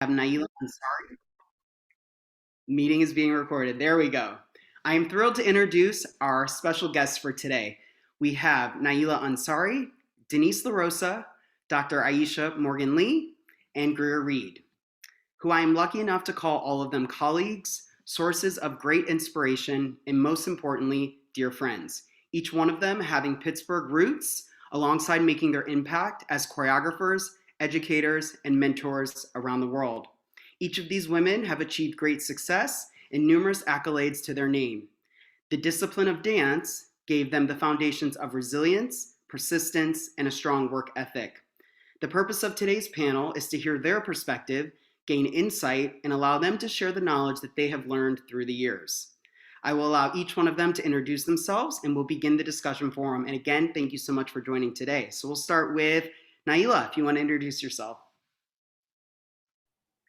have Naila Ansari. Meeting is being recorded. There we go. I am thrilled to introduce our special guests for today. We have Naila Ansari, Denise LaRosa, Dr. Ayisha Morgan Lee, and Greer Reed, who I am lucky enough to call all of them colleagues, sources of great inspiration, and most importantly, dear friends. Each one of them having Pittsburgh roots alongside making their impact as choreographers, educators, and mentors around the world. Each of these women have achieved great success and numerous accolades to their name. The discipline of dance gave them the foundations of resilience, persistence, and a strong work ethic. The purpose of today's panel is to hear their perspective, gain insight, and allow them to share the knowledge that they have learned through the years. I will allow each one of them to introduce themselves and we'll begin the discussion forum. And again, thank you so much for joining today. So we'll start with Naila, if you want to introduce yourself.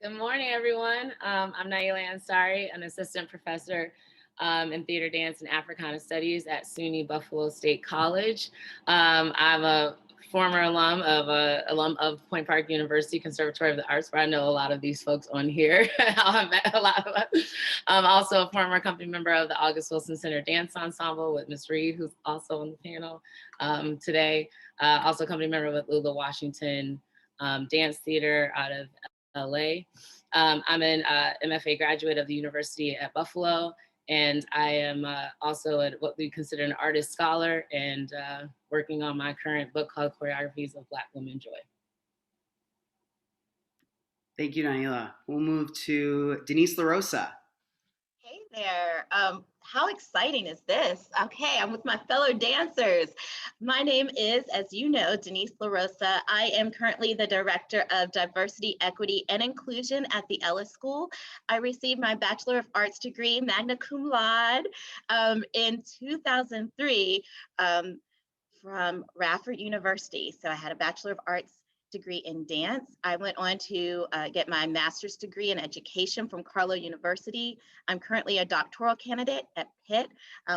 Good morning, everyone. I'm Naila Ansari, an assistant professor in theater, dance, and Africana studies at SUNY Buffalo State College. I'm a former alum of Point Park University Conservatory of the Arts, where I know a lot of these folks on here. I met a lot of them. I'm also a former company member of the August Wilson Center Dance Ensemble with Ms. Reed, who's also on the panel today. Also a company member with Lula Washington Dance Theater out of LA. I'm an MFA graduate of the University at Buffalo, and I am also what we consider an artist scholar and working on my current book called Choreographies of Black Women Joy. Thank you, Naila. We'll move to Denise LaRosa. Hey there. How exciting is this? Okay, I'm with my fellow dancers. My name is, as you know, Denise LaRosa. I am currently the Director of Diversity, Equity, and Inclusion at the Ellis School. I received my Bachelor of Arts degree, magna cum laude, in 2003 from Radford University. So I had a Bachelor of Arts degree in dance. I went on to get my master's degree in education from Carlow University. I'm currently a doctoral candidate at Pitt,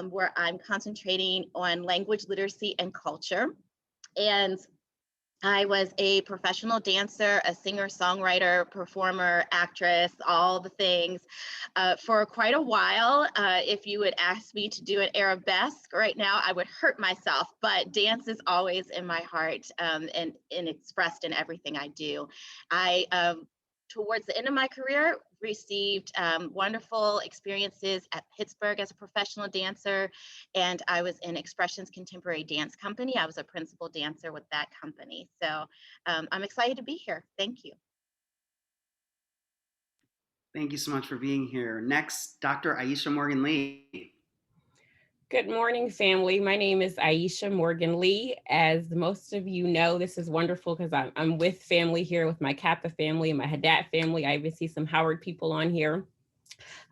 where I'm concentrating on language literacy and culture. And I was a professional dancer, a singer, songwriter, performer, actress, all the things for quite a while. If you would ask me to do an arabesque right now, I would hurt myself, but dance is always in my heart and expressed in everything I do. I towards the end of my career, received wonderful experiences at Pittsburgh as a professional dancer, and I was in Expressions Contemporary Dance Company. I was a principal dancer with that company. So I'm excited to be here. Thank you. Thank you so much for being here. Next, Dr. Ayisha Morgan Lee. Good morning, family. My name is Ayisha Morgan Lee. As most of you know, this is wonderful because I'm with family here, with my CAPA family and my Hadat family. I even see some Howard people on here.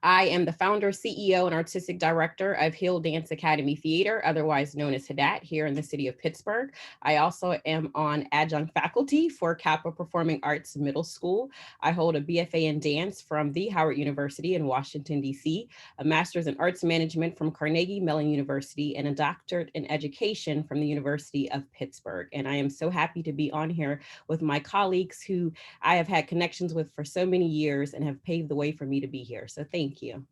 I am the founder, CEO, and artistic director of Hill Dance Academy Theater, otherwise known as Hadat, here in the city of Pittsburgh. I also am on adjunct faculty for CAPA Performing Arts Middle School. I hold a BFA in dance from the Howard University in Washington, D.C., a master's in arts management from Carnegie Mellon University, and a doctorate in education from the University of Pittsburgh. And I am so happy to be on here with my colleagues who I have had connections with for so many years and have paved the way for me to be here. So thank you.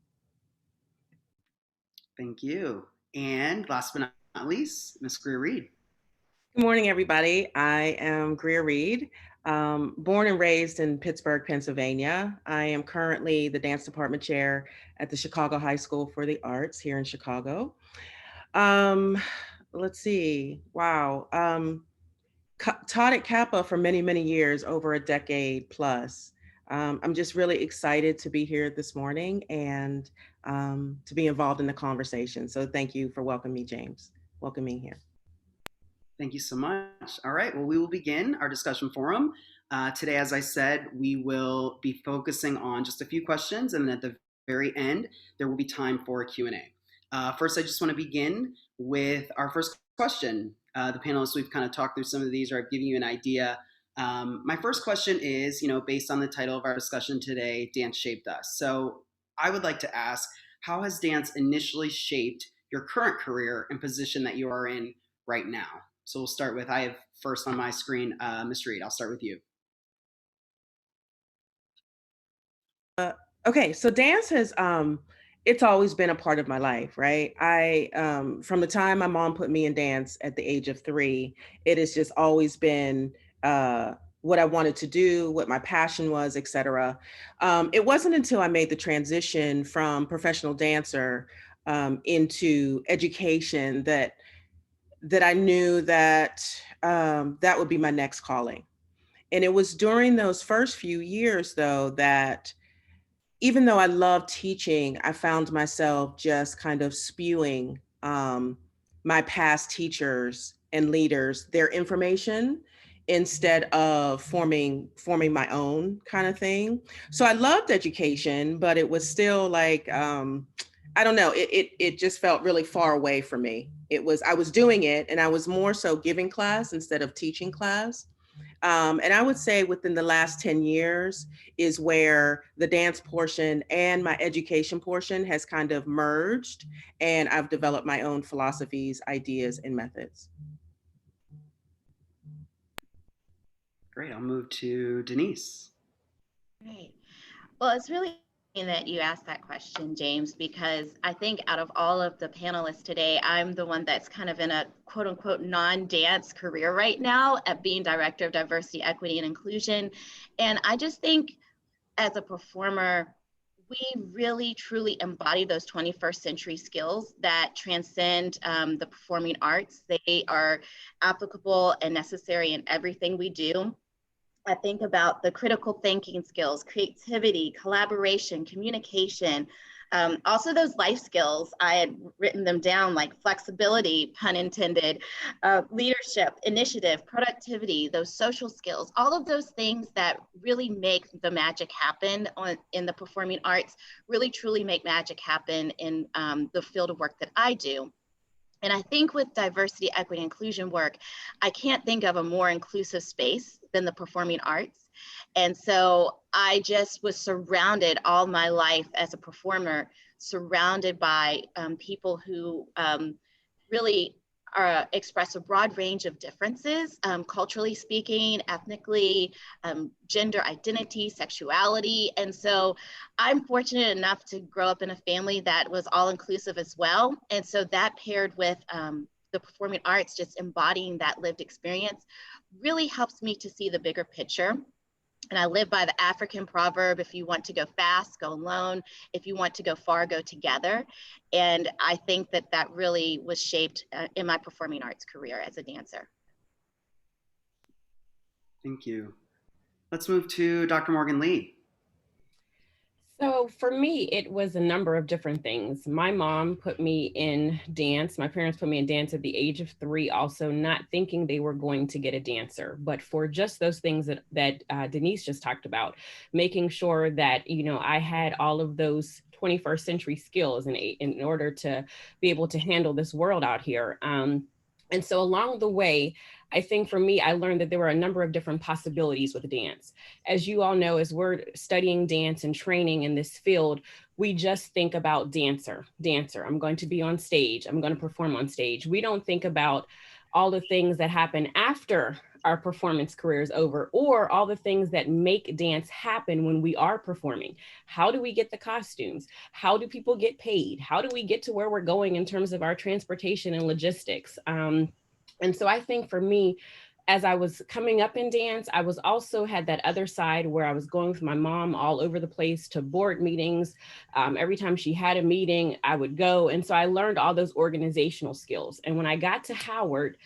Thank you. And last but not least, Ms. Greer Reed. Good morning, everybody. I am Greer Reed, born and raised in Pittsburgh, Pennsylvania. I am currently the dance department chair at the Chicago High School for the Arts here in Chicago. Let's see, wow. Taught at CAPA for many, many years, over a decade plus. I'm just really excited to be here this morning and to be involved in the conversation. So thank you for welcoming me, James. Welcome me here. Thank you so much. All right, well, we will begin our discussion forum. Today, as I said, we will be focusing on just a few questions, and then at the very end, there will be time for a Q&A. First, I just want to begin with our first question. The panelists, we've kind of talked through some of these, or I've given you an idea. My first question is, based on the title of our discussion today, Dance Shaped Us. So I would like to ask, how has dance initially shaped your current career and position that you are in right now? So we'll start with, I have first on my screen, Ms. Reed, I'll start with you. Okay, so dance has it's always been a part of my life, right? I from the time my mom put me in dance at the age of 3, it has just always been what I wanted to do, what my passion was, etc. It wasn't until I made the transition from professional dancer into education that I knew that that would be my next calling. And it was during those first few years, though, that even though I love teaching, I found myself just kind of spewing my past teachers and leaders their information instead of forming my own kind of thing. So I loved education, but it was still like I don't know, it just felt really far away from me. I was doing it and I was more so giving class instead of teaching class. And I would say within the last 10 years is where the dance portion and my education portion has kind of merged, and I've developed my own philosophies, ideas, and methods. Great. I'll move to Denise. Great. Well, it's really interesting that you asked that question, James, because I think out of all of the panelists today, I'm the one that's kind of in a quote unquote non-dance career right now at being Director of Diversity, Equity, and Inclusion. And I just think as a performer, we really truly embody those 21st century skills that transcend the performing arts. They are applicable and necessary in everything we do. I think about the critical thinking skills, creativity, collaboration, communication, also those life skills. I had written them down like flexibility, pun intended, leadership, initiative, productivity, those social skills, all of those things that really make the magic happen in the performing arts, really truly make magic happen in the field of work that I do. And I think with diversity, equity, inclusion work, I can't think of a more inclusive space than the performing arts. And so I just was surrounded all my life as a performer, surrounded by people who really express a broad range of differences, culturally speaking, ethnically, gender identity, sexuality. And so I'm fortunate enough to grow up in a family that was all inclusive as well. And so that paired with the performing arts, just embodying that lived experience, really helps me to see the bigger picture. And I live by the African proverb, if you want to go fast, go alone. If you want to go far, go together. And I think that that really was shaped in my performing arts career as a dancer. Thank you. Let's move to Dr. Morgan Lee. So for me, it was a number of different things. My mom put me in dance. My parents put me in dance at the age of 3, also not thinking they were going to get a dancer, but for just those things that Denise just talked about, making sure that, you know, I had all of those 21st century skills in order to be able to handle this world out here. And so along the way, I think for me, I learned that there were a number of different possibilities with dance. As you all know, as we're studying dance and training in this field, we just think about dancer. I'm going to be on stage. I'm going to perform on stage. We don't think about all the things that happen after our performance career is over, or all the things that make dance happen when we are performing. How do we get the costumes? How do people get paid? How do we get to where we're going in terms of our transportation and logistics? And so I think for me, as I was coming up in dance, I was also had that other side where I was going with my mom all over the place to board meetings. Every time she had a meeting, I would go. And so I learned all those organizational skills. And when I got to Howard,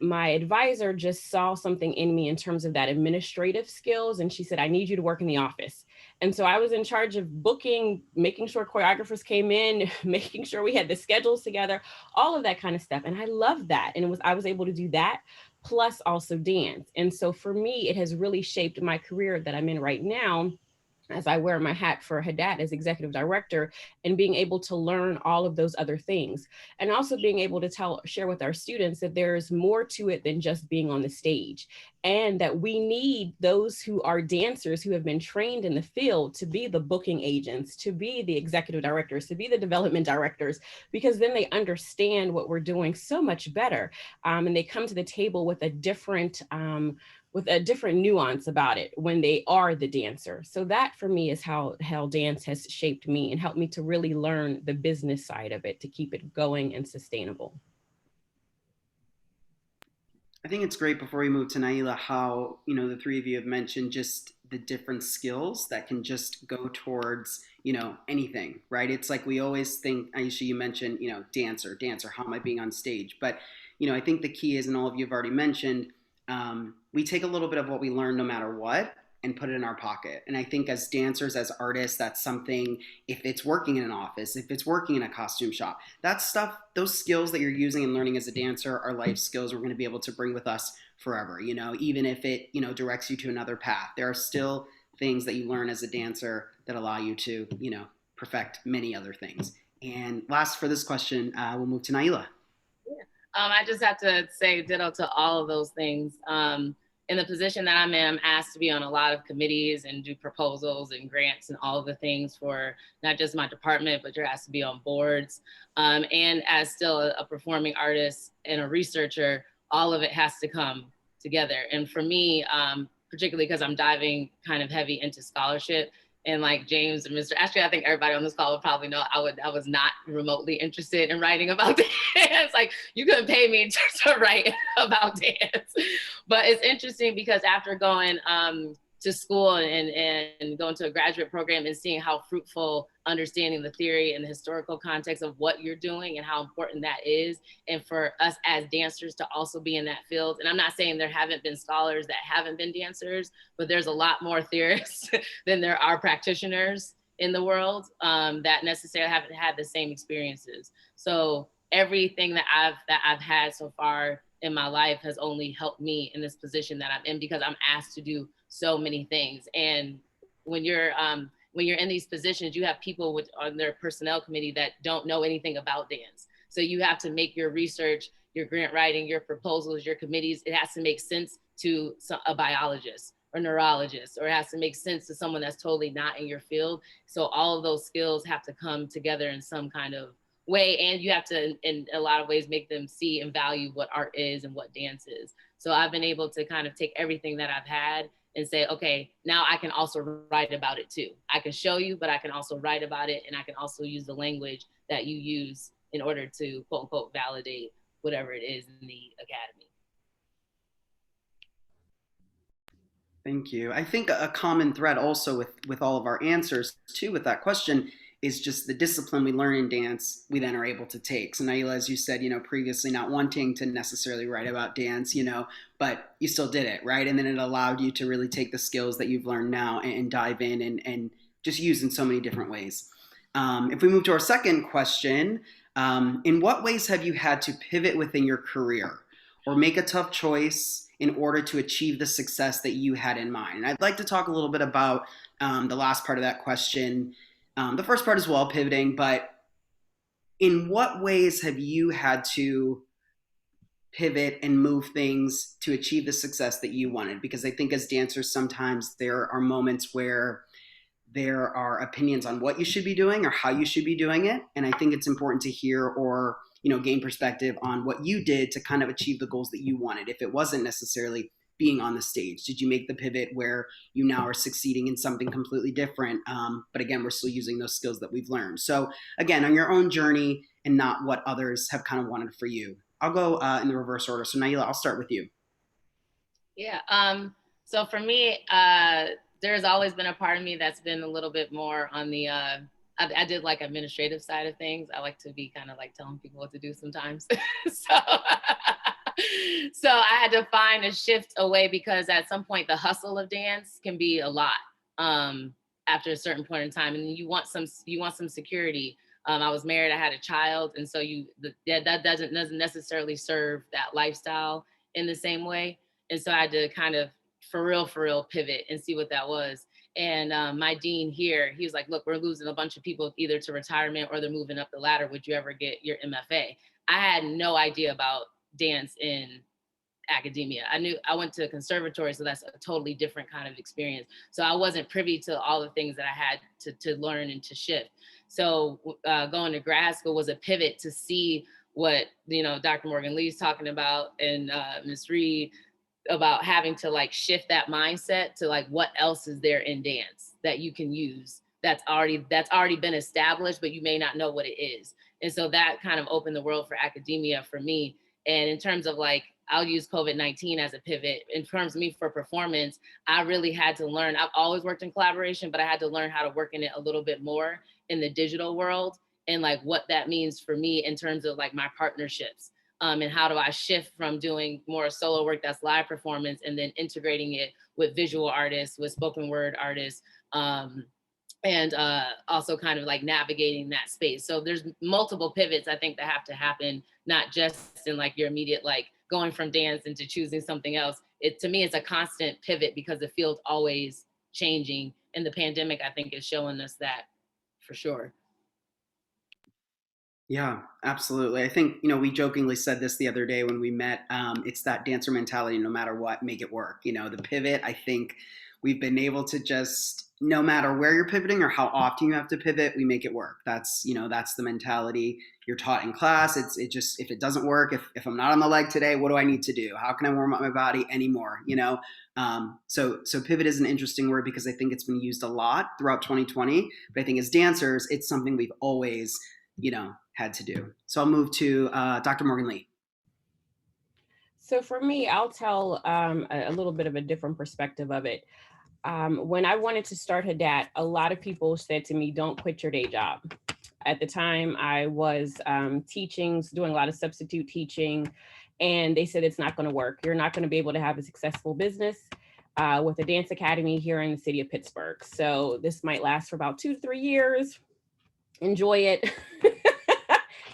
my advisor just saw something in me in terms of that administrative skills. And she said, I need you to work in the office. And so I was in charge of booking, making sure choreographers came in, making sure we had the schedules together, all of that kind of stuff. And I loved that. And I was able to do that, plus also dance. And so for me, it has really shaped my career that I'm in right now, as I wear my hat for Hadat as executive director, and being able to learn all of those other things. And also being able to share with our students that there's more to it than just being on the stage. And that we need those who are dancers who have been trained in the field to be the booking agents, to be the executive directors, to be the development directors, because then they understand what we're doing so much better. And they come to the table with a different with a different nuance about it when they are the dancer. So that for me is how dance has shaped me and helped me to really learn the business side of it to keep it going and sustainable. I think it's great before we move to Naila how, the three of you have mentioned just the different skills that can just go towards, anything, right? It's like we always think, Ayisha, you mentioned, dancer, how am I being on stage? But, I think the key is, and all of you have already mentioned, we take a little bit of what we learn no matter what and put it in our pocket. And I think as dancers, as artists, that's something, if it's working in an office, if it's working in a costume shop, that stuff, those skills that you're using and learning as a dancer are life skills we're going to be able to bring with us forever, even if it, directs you to another path. There are still things that you learn as a dancer that allow you to, perfect many other things. And last for this question, we'll move to Naila. I just have to say ditto to all of those things. In the position that I'm in, I'm asked to be on a lot of committees and do proposals and grants and all of the things for not just my department, but you're asked to be on boards. And as still a performing artist and a researcher, all of it has to come together. And for me, particularly because I'm diving kind of heavy into scholarship, and like James and actually, I think everybody on this call would probably know I was not remotely interested in writing about dance. Like you couldn't pay me to write about dance. But it's interesting because after going to school and going to a graduate program and seeing how fruitful understanding the theory and the historical context of what you're doing and how important that is. And for us as dancers to also be in that field. And I'm not saying there haven't been scholars that haven't been dancers, but there's a lot more theorists than there are practitioners in the world that necessarily haven't had the same experiences. So everything that I've had so far in my life has only helped me in this position that I'm in because I'm asked to do so many things. And when you're in these positions, you have people on their personnel committee that don't know anything about dance. So you have to make your research, your grant writing, your proposals, your committees. It has to make sense to a biologist or neurologist, or it has to make sense to someone that's totally not in your field. So all of those skills have to come together in some kind of way. And you have to, in a lot of ways, make them see and value what art is and what dance is. So I've been able to kind of take everything that I've had and say, okay, now I can also write about it too. I can show you, but I can also write about it. And I can also use the language that you use in order to quote unquote validate whatever it is in the academy. Thank you. I think a common thread also with all of our answers too with that question is just the discipline we learn in dance we then are able to take. So Naila, as you said, previously not wanting to necessarily write about dance, but you still did it, right? And then it allowed you to really take the skills that you've learned now and dive in and just use in so many different ways. If we move to our second question, in what ways have you had to pivot within your career or make a tough choice in order to achieve the success that you had in mind? And I'd like to talk a little bit about the last part of that question. The first part as well, pivoting, but in what ways have you had to pivot and move things to achieve the success that you wanted? Because I think as dancers, sometimes there are moments where there are opinions on what you should be doing or how you should be doing it. And I think it's important to hear or, gain perspective on what you did to kind of achieve the goals that you wanted. If it wasn't necessarily being on the stage, did you make the pivot where you now are succeeding in something completely different? But again, we're still using those skills that we've learned. So again, on your own journey and not what others have kind of wanted for you. I'll go in the reverse order. So Naila, I'll start with you. Yeah. So for me, there's always been a part of me that's been a little bit more on the, I did like administrative side of things. I like to be kind of like telling people what to do sometimes. So I had to find a shift away because at some point the hustle of dance can be a lot after a certain point in time, and you want some security. I was married, I had a child, and so that doesn't necessarily serve that lifestyle in the same way. And so I had to kind of for real pivot and see what that was. And my dean here, he was like, look, we're losing a bunch of people either to retirement or they're moving up the ladder. Would you ever get your MFA? I had no idea about dance in academia. I went to a conservatory, so that's a totally different kind of experience. So I wasn't privy to all the things that I had to learn and to shift. So going to grad school was a pivot to see what, Dr. Morgan Lee's talking about and Ms. Reed, about having to like shift that mindset to like what else is there in dance that you can use that's already been established, but you may not know what it is. And so that kind of opened the world for academia for me. And in terms of like, I'll use COVID-19 as a pivot. In terms of me for performance, I really had to learn. I've always worked in collaboration, but I had to learn how to work in it a little bit more in the digital world, and like what that means for me in terms of like my partnerships. And how do I shift from doing more solo work that's live performance and then integrating it with visual artists, with spoken word artists, and also kind of like navigating that space. So there's multiple pivots I think that have to happen, not just in like your immediate like going from dance into choosing something else. To me, it's a constant pivot because the field's always changing, and the pandemic I think is showing us that for sure. Yeah, absolutely. I think, we jokingly said this the other day when we met. It's that dancer mentality, no matter what, make it work. The pivot, I think we've been able to just, no matter where you're pivoting or how often you have to pivot, we make it work. That's the mentality you're taught in class. It just, if it doesn't work, if I'm not on the leg today, what do I need to do? How can I warm up my body anymore? So pivot is an interesting word because I think it's been used a lot throughout 2020, but I think as dancers, it's something we've always, had to do. So I'll move to Dr. Morgan Lee. So for me, I'll tell a little bit of a different perspective of it. When I wanted to start Hadat, a lot of people said to me, don't quit your day job. At the time, I was teaching, doing a lot of substitute teaching, and they said it's not going to work. You're not going to be able to have a successful business with a dance academy here in the city of Pittsburgh. So this might last for about 2 to 3 years. Enjoy it.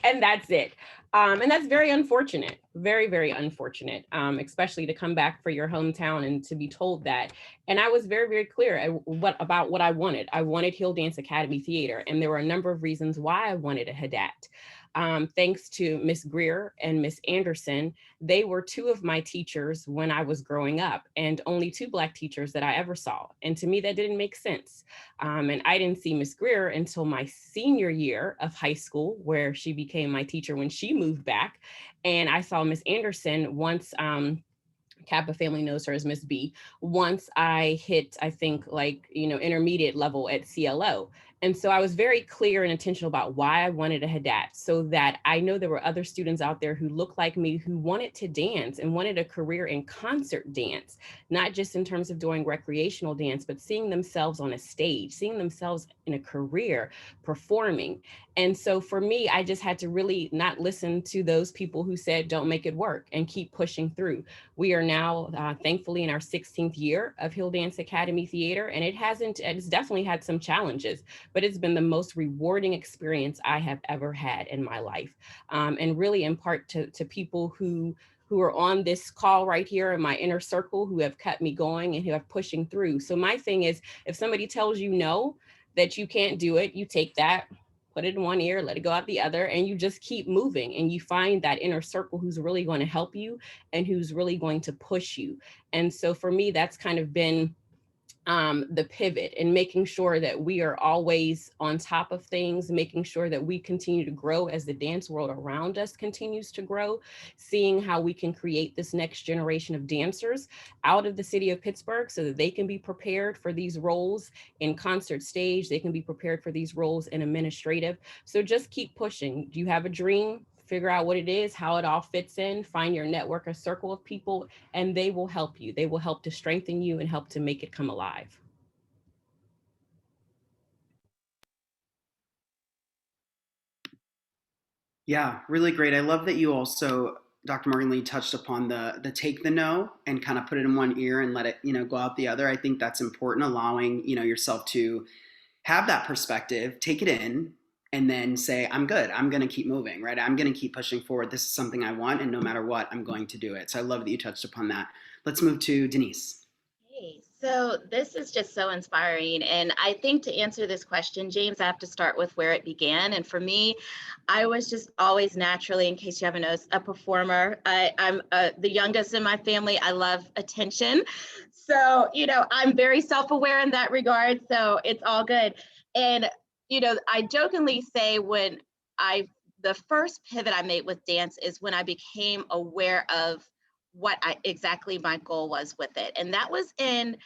And that's it. And that's very unfortunate, very, very unfortunate, especially to come back for your hometown and to be told that. And I was very, very clear about what I wanted. I wanted Hill Dance Academy Theater, and there were a number of reasons why I wanted a Hadat. Thanks to Miss Greer and Miss Anderson, they were 2 of my teachers when I was growing up, and only 2 Black teachers that I ever saw. And to me, that didn't make sense. And I didn't see Miss Greer until my senior year of high school, where she became my teacher when she moved back. And I saw Miss Anderson once, CAPA family knows her as Miss B, once I hit, I think, like, intermediate level at CLO. And so I was very clear and intentional about why I wanted a Hadat, so that I know there were other students out there who looked like me, who wanted to dance and wanted a career in concert dance, not just in terms of doing recreational dance, but seeing themselves on a stage, seeing themselves in a career performing. And so for me, I just had to really not listen to those people who said, don't make it work, and keep pushing through. We are now thankfully in our 16th year of Hill Dance Academy Theater, and it's definitely had some challenges, but it's been the most rewarding experience I have ever had in my life. And really in part to people who are on this call right here in my inner circle, who have kept me going and who have pushing through. So my thing is, if somebody tells you no, that you can't do it, you take that, put it in one ear, let it go out the other, and you just keep moving, and you find that inner circle who's really going to help you and who's really going to push you. And so for me, that's kind of been the pivot, and making sure that we are always on top of things, making sure that we continue to grow as the dance world around us continues to grow, seeing how we can create this next generation of dancers out of the city of Pittsburgh so that they can be prepared for these roles in concert stage, they can be prepared for these roles in administrative. So just keep pushing. Do you have a dream? Figure out what it is, how it all fits in, find your network, a circle of people, and they will help you. They will help to strengthen you and help to make it come alive. Yeah, really great. I love that you also, Dr. Morgan Lee, touched upon the take the no and kind of put it in one ear and let it, go out the other. I think that's important, allowing, yourself to have that perspective, take it in, and then say, I'm good. I'm going to keep moving, right? I'm going to keep pushing forward. This is something I want, and no matter what, I'm going to do it. So I love that you touched upon that. Let's move to Denise. Hey, so this is just so inspiring. And I think to answer this question, James, I have to start with where it began. And for me, I was just always naturally, in case you haven't noticed, a performer. I'm the youngest in my family. I love attention. So, I'm very self-aware in that regard. So it's all good. And, I jokingly say the first pivot I made with dance is when I became aware of what exactly my goal was with it. And that was in,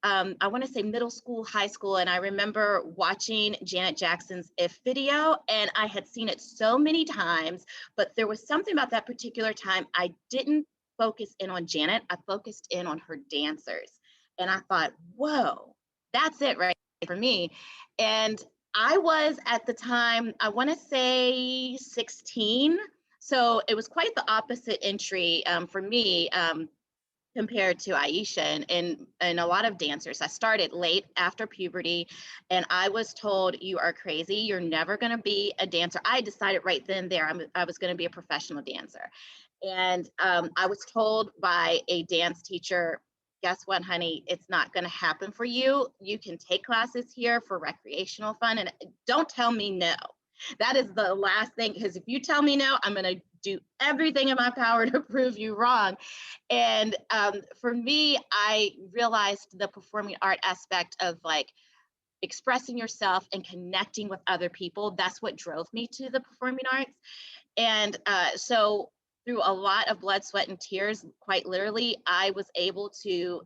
I want to say middle school, high school. And I remember watching Janet Jackson's If video, and I had seen it so many times, but there was something about that particular time. I didn't focus in on Janet, I focused in on her dancers. And I thought, whoa, that's it right for me. And I was at the time, I want to say 16. So it was quite the opposite entry for me. Compared to Ayisha and a lot of dancers. I started late after puberty, and I was told, you are crazy. You're never going to be a dancer. I decided right then and there I was going to be a professional dancer. And I was told by a dance teacher, guess what, honey, it's not going to happen for you. You can take classes here for recreational fun, and don't tell me no. That is the last thing, because if you tell me no, I'm going to do everything in my power to prove you wrong. And for me, I realized the performing art aspect of like expressing yourself and connecting with other people. That's what drove me to the performing arts. And so through a lot of blood, sweat, and tears, quite literally, I was able to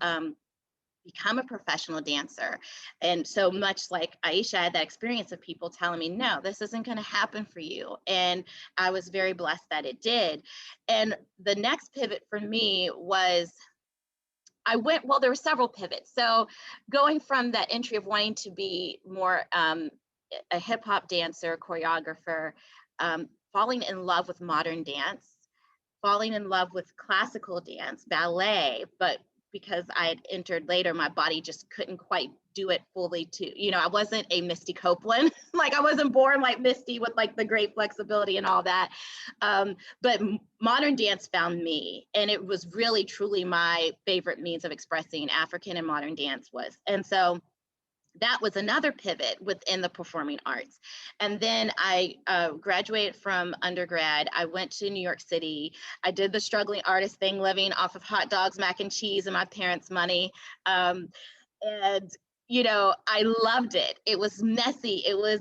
become a professional dancer. And so much like Ayisha, I had that experience of people telling me, no, this isn't going to happen for you. And I was very blessed that it did. And the next pivot for me was well, there were several pivots. So going from that entry of wanting to be more a hip hop dancer, choreographer, falling in love with modern dance, falling in love with classical dance, ballet, but because I had entered later, my body just couldn't quite do it fully I wasn't a Misty Copeland. Like I wasn't born like Misty with like the great flexibility and all that. But modern dance found me, and it was really, truly my favorite means of expressing African and modern dance was. And so that was another pivot within the performing arts. And then I graduated from undergrad. I went to New York City. I did the struggling artist thing, living off of hot dogs, mac and cheese, and my parents' money. And, I loved it. It was messy. It was,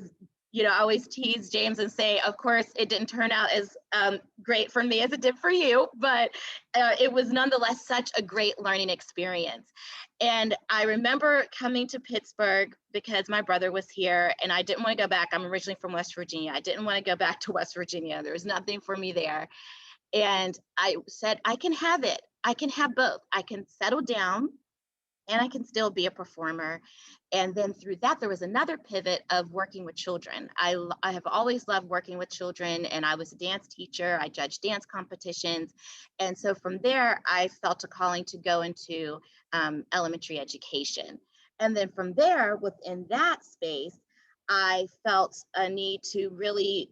I always tease James and say, of course, it didn't turn out as great for me as it did for you, but it was nonetheless such a great learning experience. And I remember coming to Pittsburgh because my brother was here and I didn't want to go back. I'm originally from West Virginia. I didn't want to go back to West Virginia. There was nothing for me there. And I said, I can have it. I can have both. I can settle down and I can still be a performer. And then through that, there was another pivot of working with children. I have always loved working with children, and I was a dance teacher. I judged dance competitions. And so from there, I felt a calling to go into elementary education. And then from there, within that space, I felt a need to really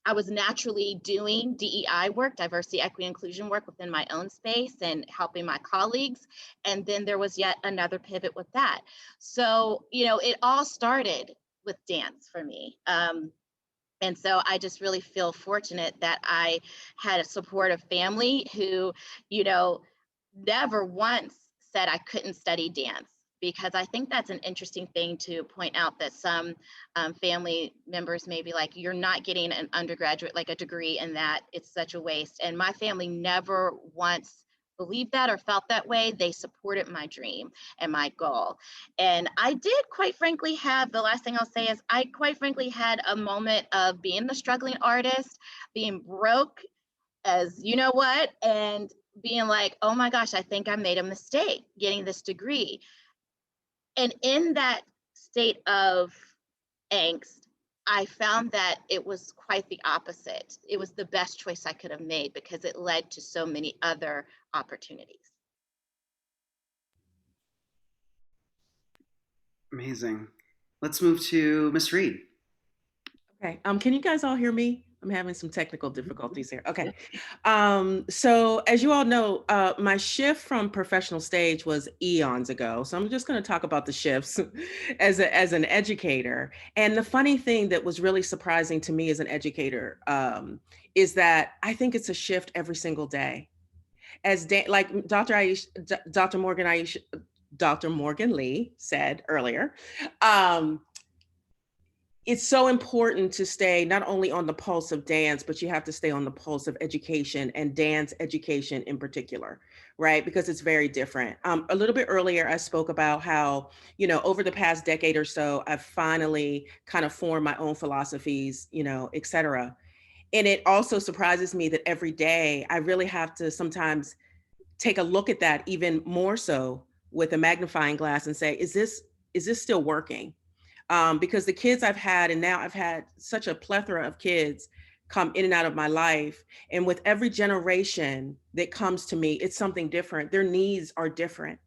I was naturally doing DEI work, diversity, equity, inclusion work within my own space and helping my colleagues. And then there was yet another pivot with that. So, it all started with dance for me. And so I just really feel fortunate that I had a supportive family who, never once said I couldn't study dance, because I think that's an interesting thing to point out, that some family members may be like, you're not getting an undergraduate, like a degree in that, it's such a waste. And my family never once believed that or felt that way. They supported my dream and my goal. And I did, quite frankly, the last thing I'll say is I quite frankly had a moment of being the struggling artist, being broke as you know what, and being like, oh my gosh, I think I made a mistake getting this degree. And in that state of angst, I found that it was quite the opposite. It was the best choice I could have made because it led to so many other opportunities. Amazing. Let's move to Miss Reed. Okay. Can you guys all hear me? I'm having some technical difficulties here. Okay. So as you all know, my shift from professional stage was eons ago. So I'm just going to talk about the shifts as an educator. And the funny thing that was really surprising to me as an educator is that I think it's a shift every single day. Like Dr. Morgan Lee said earlier, it's so important to stay not only on the pulse of dance, but you have to stay on the pulse of education and dance education in particular, right? Because it's very different. A little bit earlier, I spoke about how, over the past decade or so, I've finally kind of formed my own philosophies, et cetera. And it also surprises me that every day I really have to sometimes take a look at that even more so with a magnifying glass and say, is this still working? Because the kids I've had, and now I've had such a plethora of kids come in and out of my life. And with every generation that comes to me, it's something different. Their needs are different.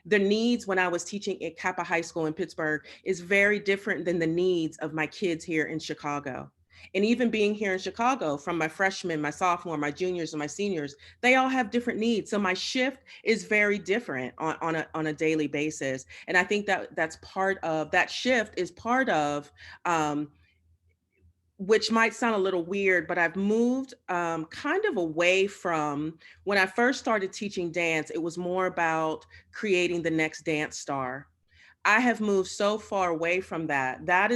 The needs when I was teaching at CAPA High School in Pittsburgh is very different than the needs of my kids here in Chicago. And even being here in Chicago, from my freshmen, my sophomore, my juniors, and my seniors, they all have different needs. So my shift is very different on a daily basis. And I think that's part of that shift is part of which might sound a little weird, but I've moved kind of away from when I first started teaching dance, it was more about creating the next dance star. I have moved so far away from that. I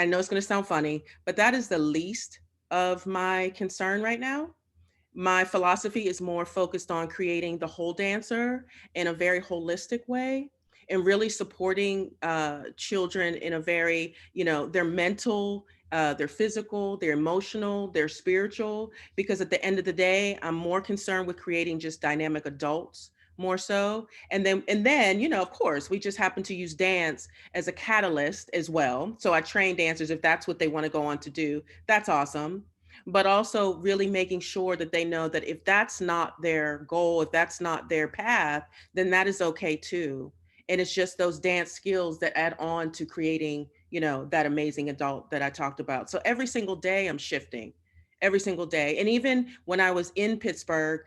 know it's going to sound funny, but that is the least of my concern right now. My philosophy is more focused on creating the whole dancer in a very holistic way and really supporting children in a very, their mental, their physical, their emotional, their spiritual, because at the end of the day, I'm more concerned with creating just dynamic adults more so. And then, of course, we just happen to use dance as a catalyst as well. So I train dancers if that's what they want to go on to do. That's awesome, but also really making sure that they know that if that's not their goal, if that's not their path, then that is okay too. And it's just those dance skills that add on to creating, that amazing adult that I talked about. So every single day I'm shifting, every single day. And even when I was in Pittsburgh,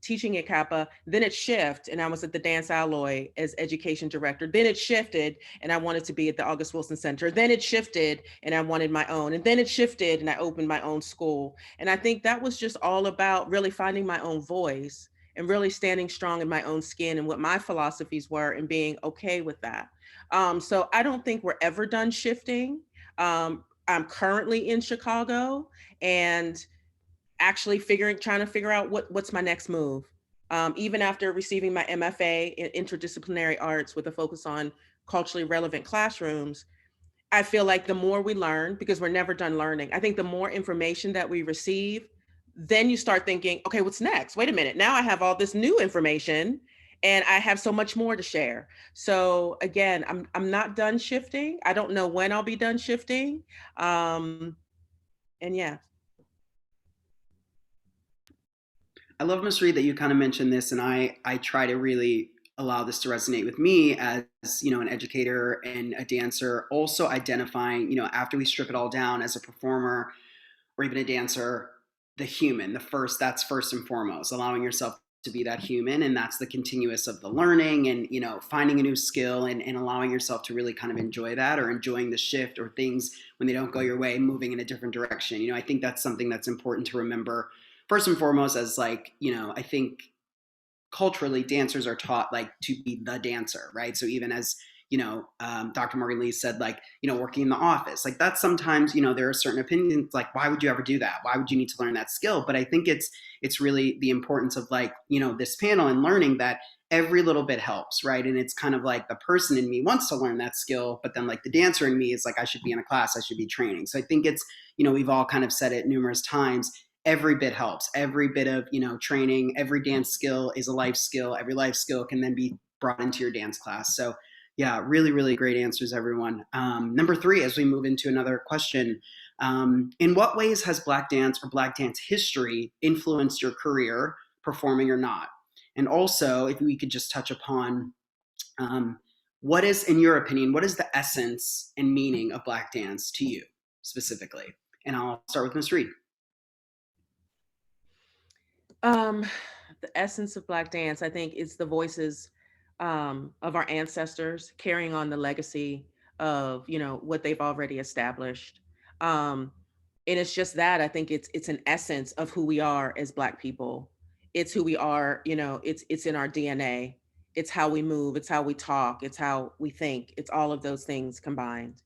teaching at CAPA, then it shifted and I was at the Dance Alloy as education director. Then it shifted and I wanted to be at the August Wilson Center. Then it shifted and I wanted my own. And then it shifted and I opened my own school. And I think that was just all about really finding my own voice and really standing strong in my own skin and what my philosophies were and being okay with that. So I don't think we're ever done shifting. I'm currently in Chicago and actually trying to figure out what's my next move. Even after receiving my MFA in interdisciplinary arts with a focus on culturally relevant classrooms, I feel like the more we learn, because we're never done learning, I think the more information that we receive, then you start thinking, okay, what's next? Wait a minute, now I have all this new information and I have so much more to share. So again, I'm not done shifting. I don't know when I'll be done shifting. And yeah. I love, Miss Reed, that you kind of mentioned this, and I try to really allow this to resonate with me as an educator and a dancer. Also identifying, after we strip it all down as a performer or even a dancer, the human, that's first and foremost, allowing yourself to be that human, and that's the continuous of the learning and finding a new skill and allowing yourself to really kind of enjoy that or enjoying the shift or things when they don't go your way, moving in a different direction. I think that's something that's important to remember first and foremost, as I think culturally dancers are taught to be the dancer, right? So even as Dr. Morgan Lee said, working in the office, that's sometimes there are certain opinions why would you ever do that? Why would you need to learn that skill? But I think it's really the importance of this panel and learning that every little bit helps, right? And it's kind of the person in me wants to learn that skill, but then the dancer in me is I should be in a class, I should be training. So I think it's we've all kind of said it numerous times. Every bit helps. Every bit of training, every dance skill is a life skill. Every life skill can then be brought into your dance class. So yeah, really, really great answers, everyone. Number 3, as we move into another question, in what ways has Black dance or Black dance history influenced your career, performing or not? And also, if we could just touch upon what is, in your opinion, what is the essence and meaning of Black dance to you specifically? And I'll start with Ms. Reed. The essence of Black dance, I think, is the voices of our ancestors carrying on the legacy of what they've already established. And it's just that I think it's an essence of who we are as Black people. It's who we are. It's in our DNA. It's how we move. It's how we talk. It's how we think. It's all of those things combined.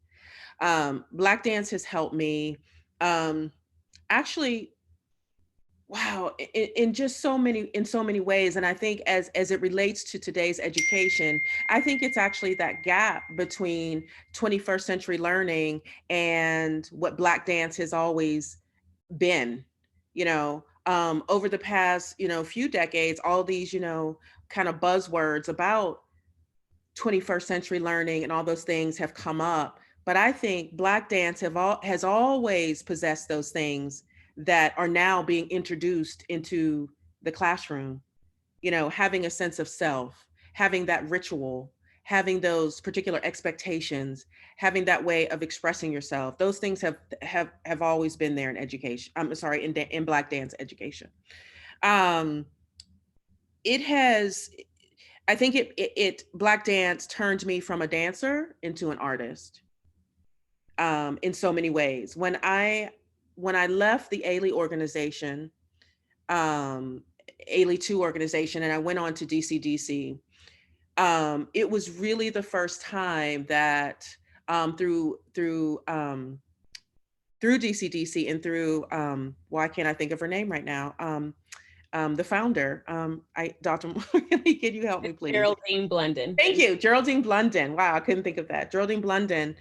Black dance has helped me actually, wow, in just so many ways. And I think as it relates to today's education, I think it's actually that gap between 21st century learning and what Black dance has always been, over the past, few decades, all these, kind of buzzwords about 21st century learning and all those things have come up. But I think Black dance has always possessed those things that are now being introduced into the classroom, having a sense of self, having that ritual, having those particular expectations, having that way of expressing yourself. Those things have always been there in education. I'm sorry, in Black dance education. It has, I think Black dance turned me from a dancer into an artist, in so many ways. When I left the Ailey organization, Ailey 2 organization, and I went on to DCDC, it was really the first time that through DCDC and through why can't I think of her name right now? The founder, Dr. Morgan, can you help me, please? Geraldine Blunden. Thank you, Geraldine Blunden. Wow, I couldn't think of that. Geraldine Blunden.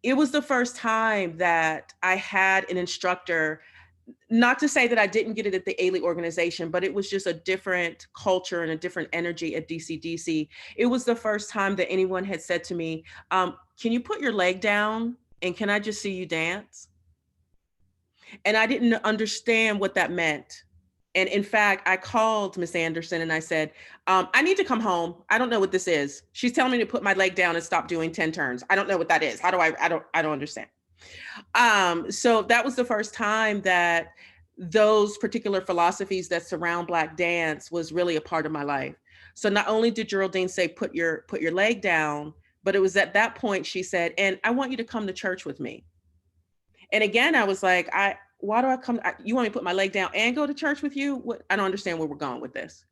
It was the first time that I had an instructor. Not to say that I didn't get it at the Ailey organization, but it was just a different culture and a different energy at DCDC. It was the first time that anyone had said to me, can you put your leg down and can I just see you dance? And I didn't understand what that meant. And in fact, I called Miss Anderson and I said, I need to come home. I don't know what this is. She's telling me to put my leg down and stop doing 10 turns. I don't know what that is. How do I don't understand. So that was the first time that those particular philosophies that surround Black dance was really a part of my life. So not only did Geraldine say, put your leg down, but it was at that point she said, and I want you to come to church with me. And again, I was like, why do I come? You want me to put my leg down and go to church with you? What? I don't understand where we're going with this,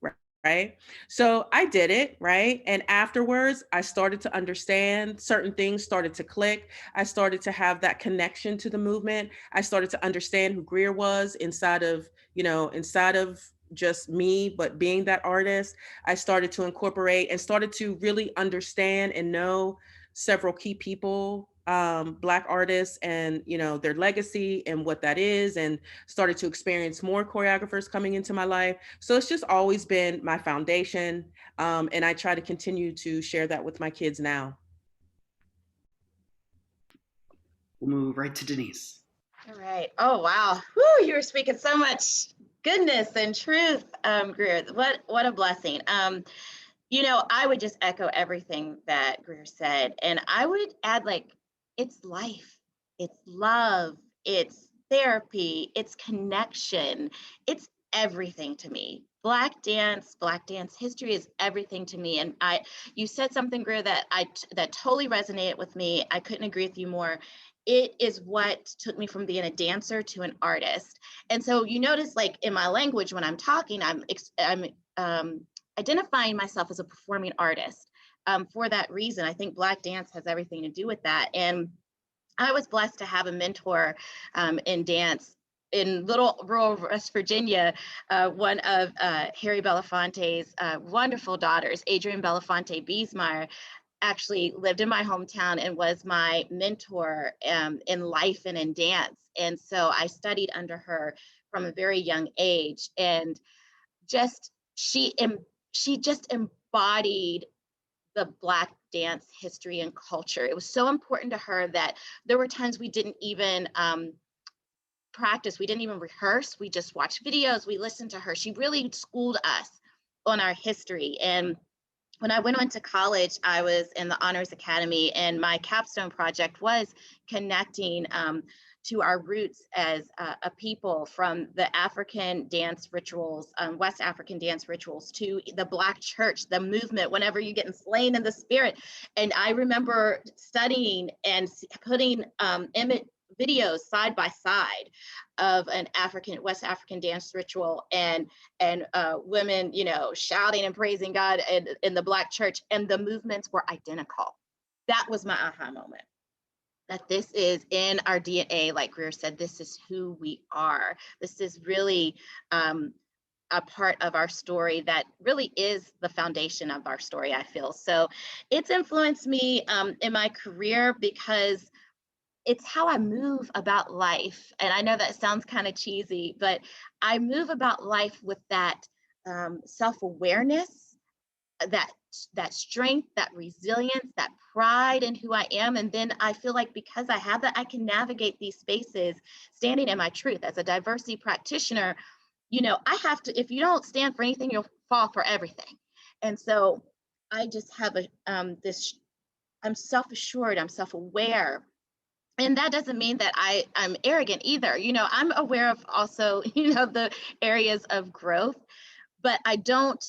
right? So I did it, right? And afterwards, I started to understand certain things, started to click. I started to have that connection to the movement. I started to understand who Greer was inside of just me, but being that artist. I started to incorporate and started to really understand and know several key people, Black artists, and their legacy and what that is, and started to experience more choreographers coming into my life. So it's just always been my foundation, and I try to continue to share that with my kids now. We'll move right to Denise. All right. Oh wow. Whew, you were speaking so much goodness and truth, Greer. What a blessing. I would just echo everything that Greer said, and I would add, it's life, it's love, it's therapy, it's connection, it's everything to me. Black dance history is everything to me. And you said something, Greer, that totally resonated with me. I couldn't agree with you more. It is what took me from being a dancer to an artist. And so you notice, in my language, when I'm talking, I'm identifying myself as a performing artist. For that reason, I think Black dance has everything to do with that. And I was blessed to have a mentor in dance in little rural West Virginia. One of Harry Belafonte's wonderful daughters, Adrienne Belafonte Biesmeyer, actually lived in my hometown and was my mentor in life and in dance. And so I studied under her from a very young age, and she just embodied the Black dance history and culture. It was so important to her that there were times we didn't even practice, we didn't even rehearse, we just watched videos, we listened to her. She really schooled us on our history. And when I went on to college, I was in the Honors Academy, and my capstone project was connecting to our roots as a people, from the African dance rituals, West African dance rituals, to the Black church, the movement, whenever you're getting slain in the spirit. And I remember studying and putting videos side by side of an West African dance ritual and women, shouting and praising God in the Black church, and the movements were identical. That was my aha moment. that this is in our DNA. Like Greer said, this is who we are. This is really a part of our story that really is the foundation of our story, I feel. So it's influenced me in my career because it's how I move about life. And I know that sounds kind of cheesy, but I move about life with that self-awareness, that strength, that resilience, that pride in who I am. And then I feel like because I have that, I can navigate these spaces standing in my truth. As a diversity practitioner, you know, I have to, if you don't stand for anything, you'll fall for everything. And so I just have I'm self-assured, I'm self-aware. And that doesn't mean that I'm arrogant either. You know, I'm aware of also, you know, the areas of growth, but I don't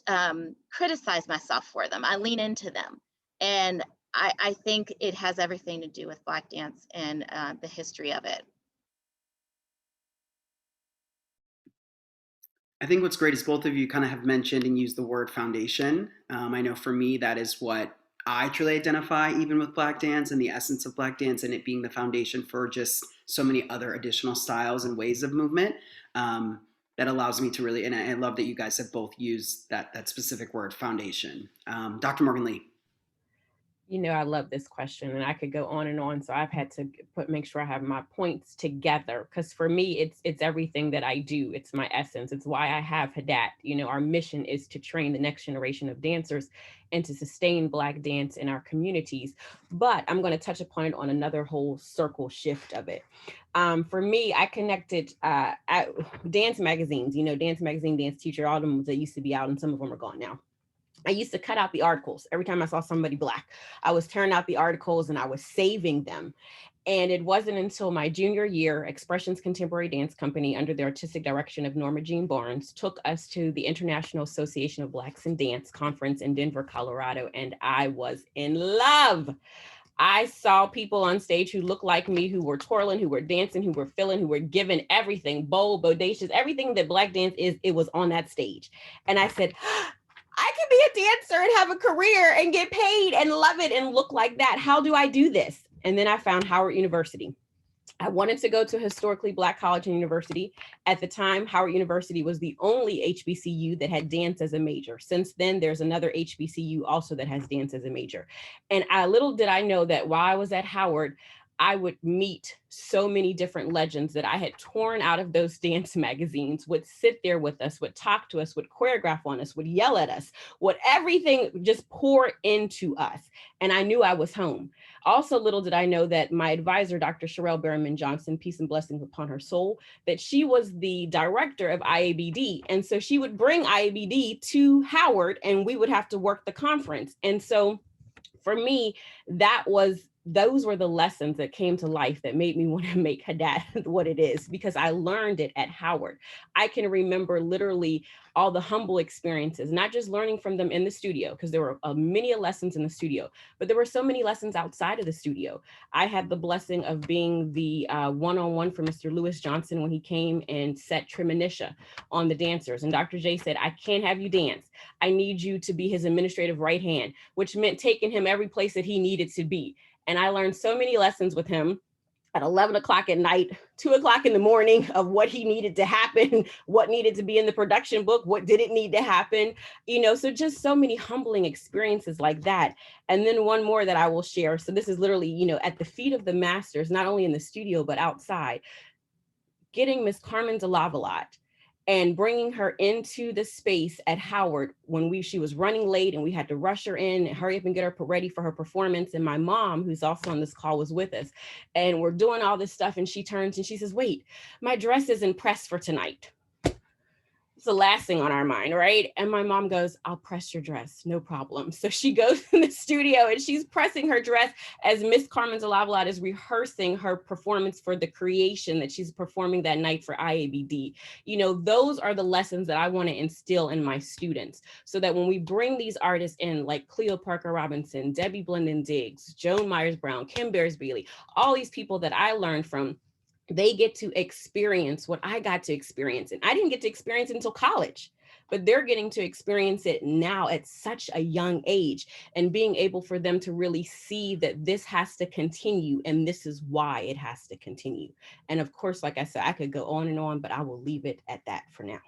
criticize myself for them. I lean into them. And I think it has everything to do with Black dance and the history of it. I think what's great is both of you kind of have mentioned and used the word foundation. I know for me, that is what I truly identify, even with Black dance and the essence of Black dance, and it being the foundation for just so many other additional styles and ways of movement. That allows me to really, and I love that you guys have both used that specific word, foundation. Dr. Morgan Lee. You know, I love this question and I could go on and on. So I've had to make sure I have my points together, because for me, it's everything that I do. It's my essence. It's why I have Hadat. You know, our mission is to train the next generation of dancers and to sustain Black dance in our communities. But I'm going to touch upon it on another whole circle shift of it. For me, I connected at dance magazines, you know, Dance Magazine, Dance Teacher, all of them that used to be out, and some of them are gone now. I used to cut out the articles every time I saw somebody Black. I was tearing out the articles and I was saving them. And it wasn't until my junior year, Expressions Contemporary Dance Company, under the artistic direction of Norma Jean Barnes, took us to the International Association of Blacks in Dance conference in Denver, Colorado, and I was in love. I saw people on stage who looked like me, who were twirling, who were dancing, who were feeling, who were giving everything, bold, bodacious, everything that Black dance is, it was on that stage. And I said, I can be a dancer and have a career and get paid and love it and look like that. How do I do this? And then I found Howard University. I wanted to go to a historically Black college and university. At the time, Howard University was the only HBCU that had dance as a major. Since then, there's another HBCU also that has dance as a major. And little did I know that while I was at Howard, I would meet so many different legends that I had torn out of those dance magazines, would sit there with us, would talk to us, would choreograph on us, would yell at us, would everything just pour into us. And I knew I was home. Also, little did I know that my advisor, Dr. Sherelle Berriman Johnson, peace and blessings upon her soul, that she was the director of IABD. And so she would bring IABD to Howard and we would have to work the conference. And so for me, those were the lessons that came to life that made me want to make Hadat what it is, because I learned it at Howard. I can remember literally all the humble experiences, not just learning from them in the studio, because there were many lessons in the studio, but there were so many lessons outside of the studio. I had the blessing of being the one-on-one for Mr. Lewis Johnson when he came and set Tremonisha on the dancers. And Dr. J said, I can't have you dance. I need you to be his administrative right hand, which meant taking him every place that he needed to be. And I learned so many lessons with him at 11 o'clock at night, 2 o'clock in the morning, of what he needed to happen, what needed to be in the production book, what didn't need to happen, you know, so just so many humbling experiences like that. And then one more that I will share. So this is literally, you know, at the feet of the masters, not only in the studio, but outside, getting Miss Carmen de Lavalot and bringing her into the space at Howard when she was running late and we had to rush her in and hurry up and get her ready for her performance. And my mom, who's also on this call, was with us. And we're doing all this stuff and she turns and she says, wait, my dress isn't pressed for tonight. It's the last thing on our mind, right? And my mom goes, I'll press your dress, no problem. So she goes in the studio and she's pressing her dress as Miss Carmen de Lavalot is rehearsing her performance for the creation that she's performing that night for IABD. You know, those are the lessons that I want to instill in my students, so that when we bring these artists in, like Cleo Parker Robinson, Debbie Blendon Diggs, Joan Myers Brown, Kim Bears-Bailey, all these people that I learned from, they get to experience what I got to experience. And I didn't get to experience it until college. but they're getting to experience it now at such a young age, and being able for them to really see that this has to continue and this is why it has to continue. And of course, like I said, I could go on and on, but I will leave it at that for now.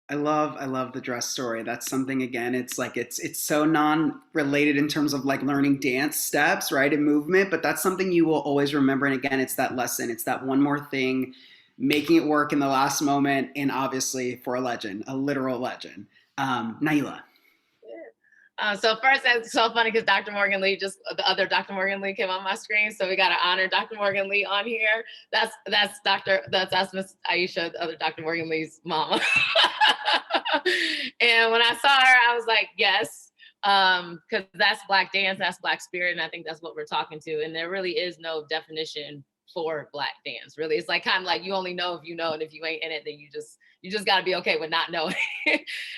I love the dress story. That's something, again, it's like it's so non-related in terms of like learning dance steps, right? And movement, but that's something you will always remember. And again, it's that lesson. It's that one more thing, making it work in the last moment, and obviously for a legend, a literal legend. Naila. So first, it's so funny because Dr. Morgan Lee, the other Dr. Morgan Lee came on my screen. So we got to honor Dr. Morgan Lee on here. That's Miss Ayisha, the other Dr. Morgan Lee's mama. And when I saw her, I was like, yes, because that's Black dance, that's Black spirit. And I think that's what we're talking to. And there really is no definition for Black dance. Really, it's like kind of like you only know if you know, and if you ain't in it, then you just got to be okay with not knowing.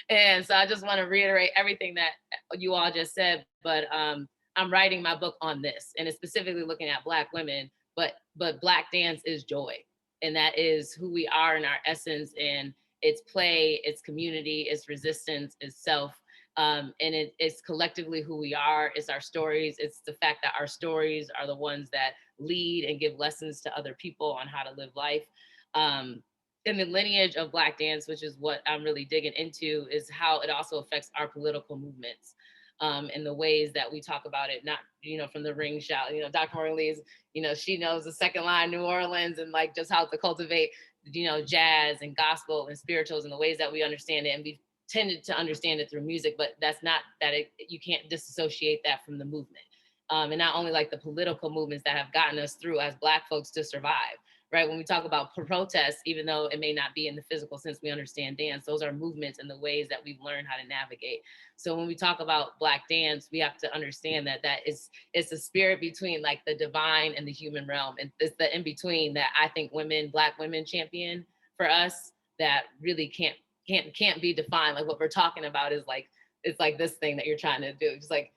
And so I just want to reiterate everything that you all just said, but I'm writing my book on this, and it's specifically looking at Black women, but Black dance is joy, and that is who we are in our essence, and it's play, it's community, it's resistance, it's self, and it's collectively who we are. It's our stories. It's the fact that our stories are the ones that lead and give lessons to other people on how to live life. And the lineage of Black dance, which is what I'm really digging into, is how it also affects our political movements, and the ways that we talk about it, not, from the ring shout, Dr. Morgan Lee is, she knows the second line, New Orleans, and like just how to cultivate, jazz and gospel and spirituals and the ways that we understand it. And we've tended to understand it through music, but that's not that you can't disassociate that from the movement. And not only like the political movements that have gotten us through as Black folks to survive, right? When we talk about protests, even though it may not be in the physical sense, we understand dance. Those are movements and the ways that we've learned how to navigate. So when we talk about Black dance, we have to understand that it's a spirit between like the divine and the human realm. And it's the in-between that I think Black women champion for us that really can't be defined. Like what we're talking about is like, it's like this thing that you're trying to do. It's like,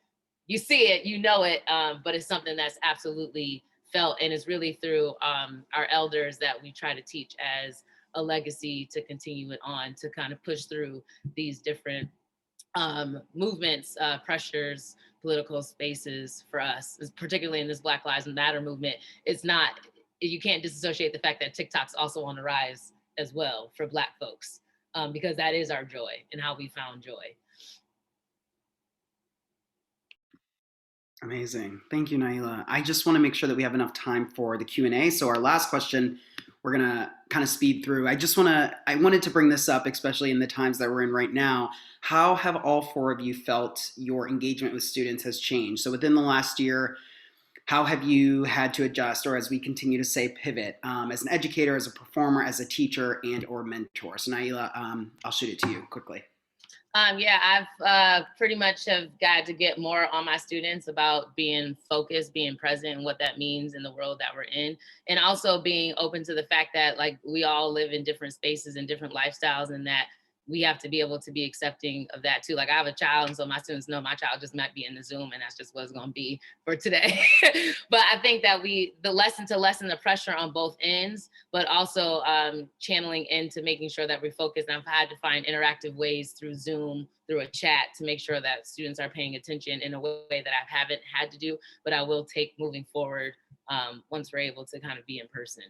you see it, you know it, but it's something that's absolutely felt, and it's really through our elders that we try to teach as a legacy to continue it on, to kind of push through these different movements, pressures, political spaces for us, particularly in this Black Lives Matter movement. It's not, you can't disassociate the fact that TikTok's also on the rise as well for Black folks, because that is our joy and how we found joy. Amazing. Thank you, Naila. I just want to make sure that we have enough time for the Q&A. So our last question, we're going to kind of speed through. I wanted to bring this up, especially in the times that we're in right now. How have all four of you felt your engagement with students has changed? So within the last year, how have you had to adjust, or as we continue to say, pivot, as an educator, as a performer, as a teacher, and or mentor? So Naila, I'll shoot it to you quickly. Yeah, I've pretty much have got to get more on my students about being focused, being present, and what that means in the world that we're in. And also being open to the fact that like we all live in different spaces and different lifestyles, and that we have to be able to be accepting of that too. Like I have a child, and so my students know my child just might be in the Zoom, and that's just what it's gonna be for today. But I think that the lesson to lessen the pressure on both ends, but also channeling into making sure that we're focused. And I've had to find interactive ways through Zoom, through a chat, to make sure that students are paying attention in a way that I haven't had to do, but I will take moving forward once we're able to kind of be in person.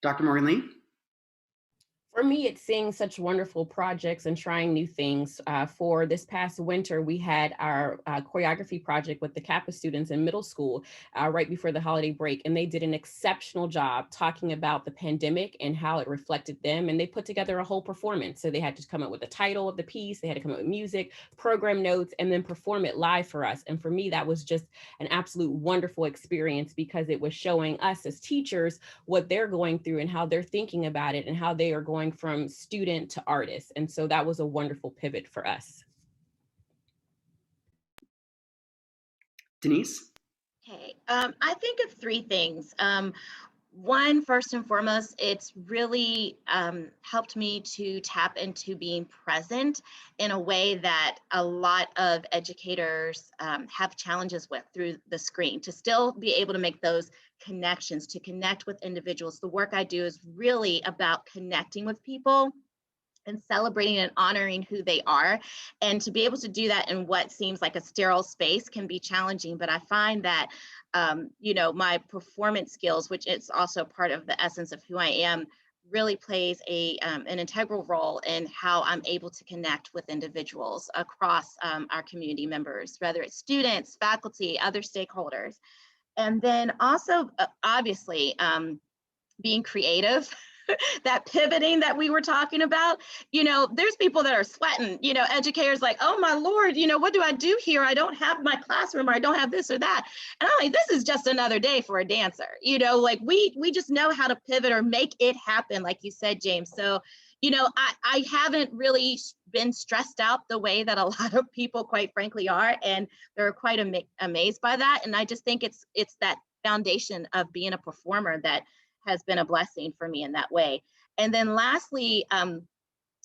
Dr. Morgan Lee? For me, it's seeing such wonderful projects and trying new things. For this past winter, we had our choreography project with the CAPA students in middle school right before the holiday break, and they did an exceptional job talking about the pandemic and how it reflected them, and they put together a whole performance. So they had to come up with the title of the piece, they had to come up with music, program notes, and then perform it live for us. And for me, that was just an absolute wonderful experience, because it was showing us as teachers what they're going through and how they're thinking about it and how they are going from student to artist. And so that was a wonderful pivot for us. Denise? Okay, I think of three things. One, first and foremost, it's really helped me to tap into being present in a way that a lot of educators have challenges with through the screen, to still be able to make those connections, to connect with individuals. The work I do is really about connecting with people and celebrating and honoring who they are. And to be able to do that in what seems like a sterile space can be challenging. But I find that, my performance skills, which is also part of the essence of who I am, really plays an integral role in how I'm able to connect with individuals across our community members, whether it's students, faculty, other stakeholders. And then also, obviously, being creative, that pivoting that we were talking about, there's people that are sweating, educators like, oh my Lord, what do I do here? I don't have my classroom, or I don't have this or that. And I'm like, this is just another day for a dancer, like we just know how to pivot or make it happen, like you said, James. So, I haven't really been stressed out the way that a lot of people, quite frankly, are. And they're quite amazed by that. And I just think it's that foundation of being a performer that has been a blessing for me in that way. And then lastly,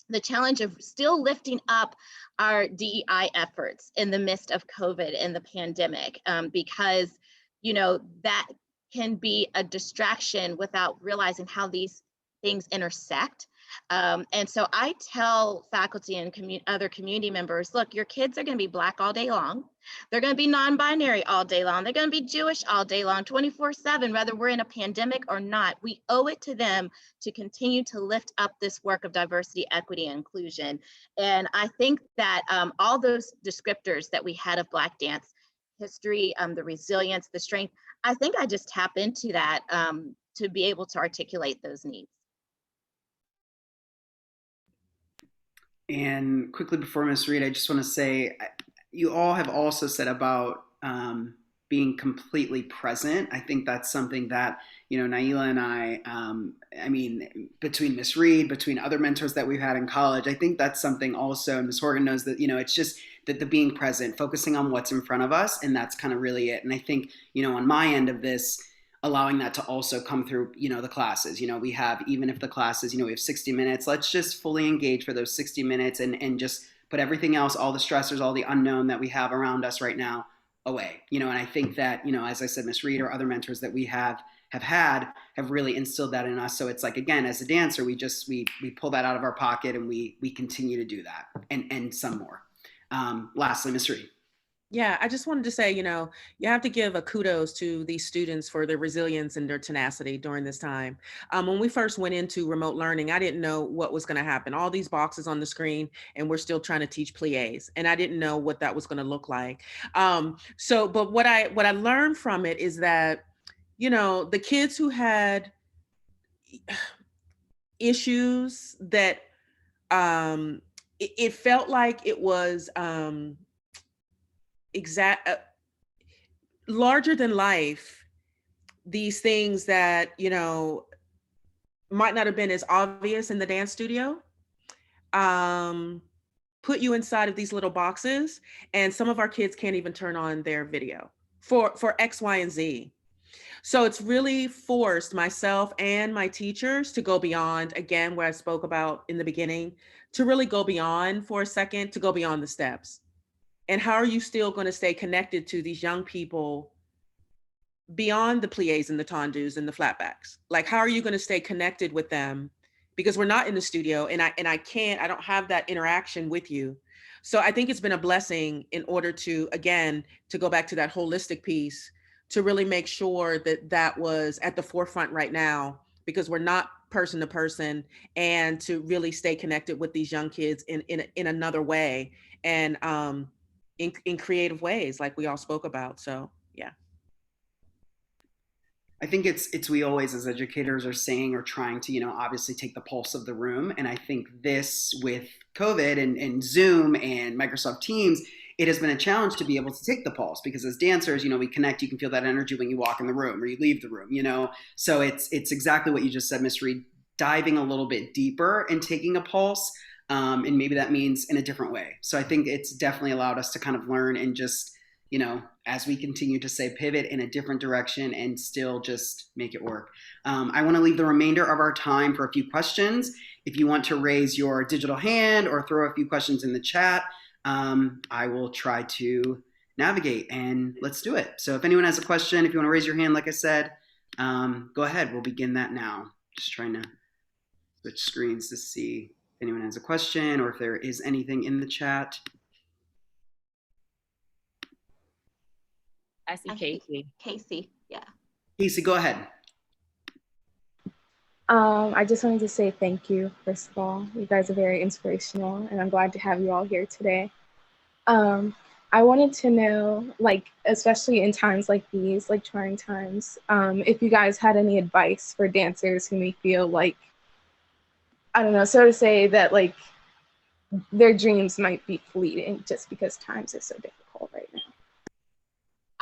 the challenge of still lifting up our DEI efforts in the midst of COVID and the pandemic, because, that can be a distraction without realizing how these things intersect. And so I tell faculty and other community members, look, your kids are going to be Black all day long. They're going to be non-binary all day long. They're going to be Jewish all day long, 24/7, whether we're in a pandemic or not. We owe it to them to continue to lift up this work of diversity, equity, and inclusion. And I think that all those descriptors that we had of Black dance history, the resilience, the strength, I think I just tap into that to be able to articulate those needs. And quickly before Ms. Reed, I just want to say, you all have also said about being completely present. I think that's something that, Naila and I mean, between Ms. Reed, between other mentors that we've had in college, I think that's something also, and Ms. Horgan knows that, it's just that the being present, focusing on what's in front of us, and that's kind of really it. And I think, on my end of this, allowing that to also come through, the classes, we have, even if the classes, we have 60 minutes, let's just fully engage for those 60 minutes and just put everything else, all the stressors, all the unknown that we have around us right now away, and I think that, as I said, Ms. Reed or other mentors that we have really instilled that in us. So it's like, again, as a dancer, we pull that out of our pocket and we continue to do that and some more. Lastly, Ms. Reed. Yeah, I just wanted to say, you have to give a kudos to these students for their resilience and their tenacity during this time. When we first went into remote learning, I didn't know what was going to happen. All these boxes on the screen, and we're still trying to teach pliés, and I didn't know what that was going to look like. But what I learned from it is that, the kids who had issues that it felt like it was larger than life, these things that might not have been as obvious in the dance studio, put you inside of these little boxes, and some of our kids can't even turn on their video for X, Y, and Z. So it's really forced myself and my teachers to go beyond, again, what I spoke about in the beginning, to really go beyond for a second, to go beyond the steps. And how are you still going to stay connected to these young people beyond the pliés and the tendus and the flatbacks? Like, how are you going to stay connected with them? Because we're not in the studio, and I don't have that interaction with you. So I think it's been a blessing in order to, again, to go back to that holistic piece, to really make sure that that was at the forefront right now, because we're not person to person, and to really stay connected with these young kids in another way, and in creative ways, like we all spoke about. So yeah. I think it's we always, as educators, are saying or trying to, obviously take the pulse of the room. And I think this, with COVID and Zoom and Microsoft Teams, it has been a challenge to be able to take the pulse, because as dancers, we connect, you can feel that energy when you walk in the room or you leave the room, So it's exactly what you just said, Ms. Reed, diving a little bit deeper and taking a pulse. And maybe that means in a different way. So I think it's definitely allowed us to kind of learn and just, you know, as we continue to say, pivot in a different direction and still just make it work. I want to leave the remainder of our time for a few questions. If you want to raise your digital hand or throw a few questions in the chat, I will try to navigate, and let's do it. So if anyone has a question, if you want to raise your hand, like I said, go ahead. We'll begin that now. Just trying to switch screens to see if anyone has a question or if there is anything in the chat. I see Casey. Casey, yeah. Casey, go ahead. I just wanted to say thank you, first of all. You guys are very inspirational, and I'm glad to have you all here today. I wanted to know, like, especially in times like these, like trying times, if you guys had any advice for dancers who may feel like, I don't know, so to say that, like, their dreams might be fleeting just because times are so difficult right now.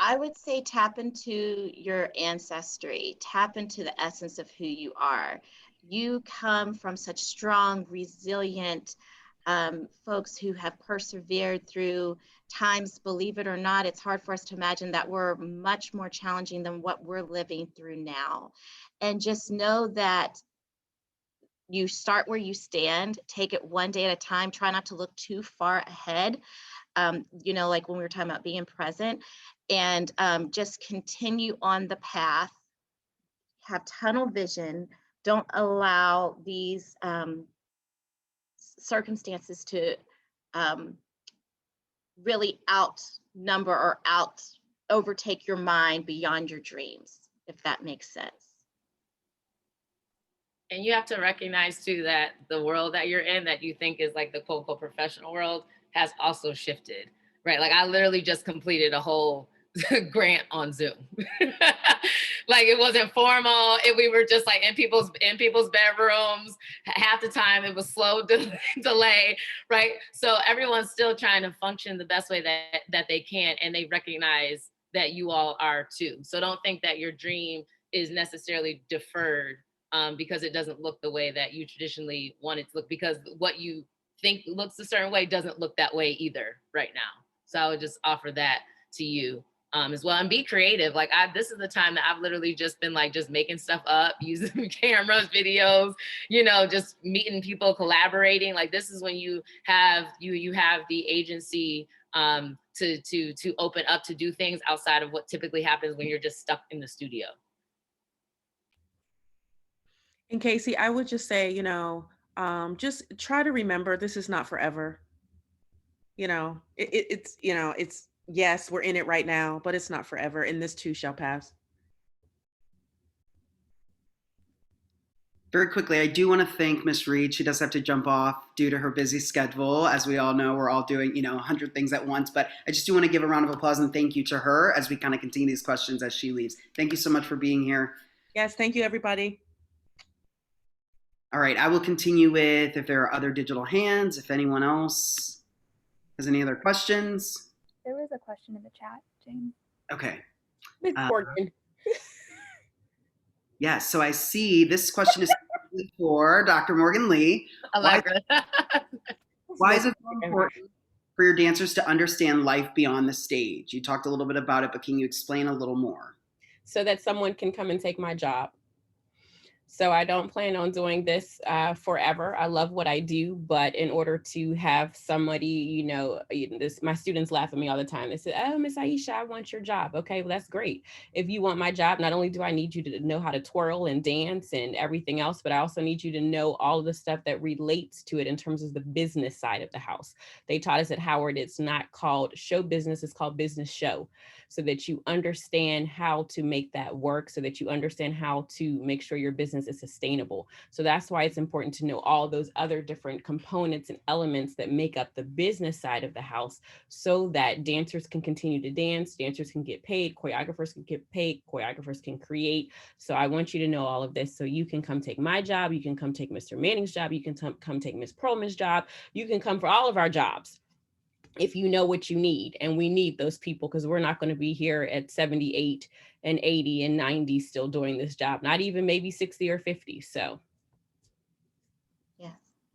I would say tap into your ancestry, tap into the essence of who you are. You come from such strong, resilient folks who have persevered through times, believe it or not, it's hard for us to imagine that we're much more challenging than what we're living through now. And just know that you start where you stand, take it one day at a time, try not to look too far ahead. You know, like when we were talking about being present, and just continue on the path, have tunnel vision, don't allow these circumstances to really outnumber or overtake your mind beyond your dreams, if that makes sense. And you have to recognize too that the world that you're in that you think is like the quote unquote professional world has also shifted, right? Like I literally just completed a whole grant on Zoom. Like it wasn't formal. We were just like in people's bedrooms. Half the time it was slow delay, right? So everyone's still trying to function the best way that they can, and they recognize that you all are too. So don't think that your dream is necessarily deferred because it doesn't look the way that you traditionally want it to look, because what you think looks a certain way doesn't look that way either right now. So I would just offer that to you as well, and be creative. Like this is the time that I've literally just been like just making stuff up, using cameras, videos, you know, just meeting people, collaborating. Like this is when you have the agency to open up to do things outside of what typically happens when you're just stuck in the studio. And Casey, I would just say, you know, just try to remember this is not forever. You know, it's, you know, it's, yes, we're in it right now, but it's not forever, and this too shall pass. Very quickly, I do want to thank Miss Reed. She does have to jump off due to her busy schedule. As we all know, we're all doing, you know, 100 things at once, but I just do want to give a round of applause and thank you to her as we kind of continue these questions as she leaves. Thank you so much for being here. Yes, thank you, everybody. All right, I will continue with if there are other digital hands, if anyone else has any other questions. There was a question in the chat, James. Okay. Ms. Morgan. Yeah, so I see this question is for Dr. Morgan Lee. Allegra. Why is it so important for your dancers to understand life beyond the stage? You talked a little bit about it, but can you explain a little more? So that someone can come and take my job. So I don't plan on doing this forever. I love what I do, but in order to have somebody, you know, my students laugh at me all the time. They say, "Oh, Miss Ayisha, I want your job." Okay, well, that's great. If you want my job, not only do I need you to know how to twirl and dance and everything else, but I also need you to know all of the stuff that relates to it in terms of the business side of the house. They taught us at Howard, it's not called show business, it's called business show, so that you understand how to make that work, so that you understand how to make sure your business is sustainable. So that's why it's important to know all those other different components and elements that make up the business side of the house, so that dancers can continue to dance, dancers can get paid, choreographers can get paid, choreographers can create. So I want you to know all of this so you can come take my job, you can come take Mr. Manning's job, you can come take Ms. Perlman's job, you can come for all of our jobs if you know what you need. And we need those people, because we're not going to be here at 78 and 80 and 90 still doing this job, not even maybe 60 or 50. So Yes,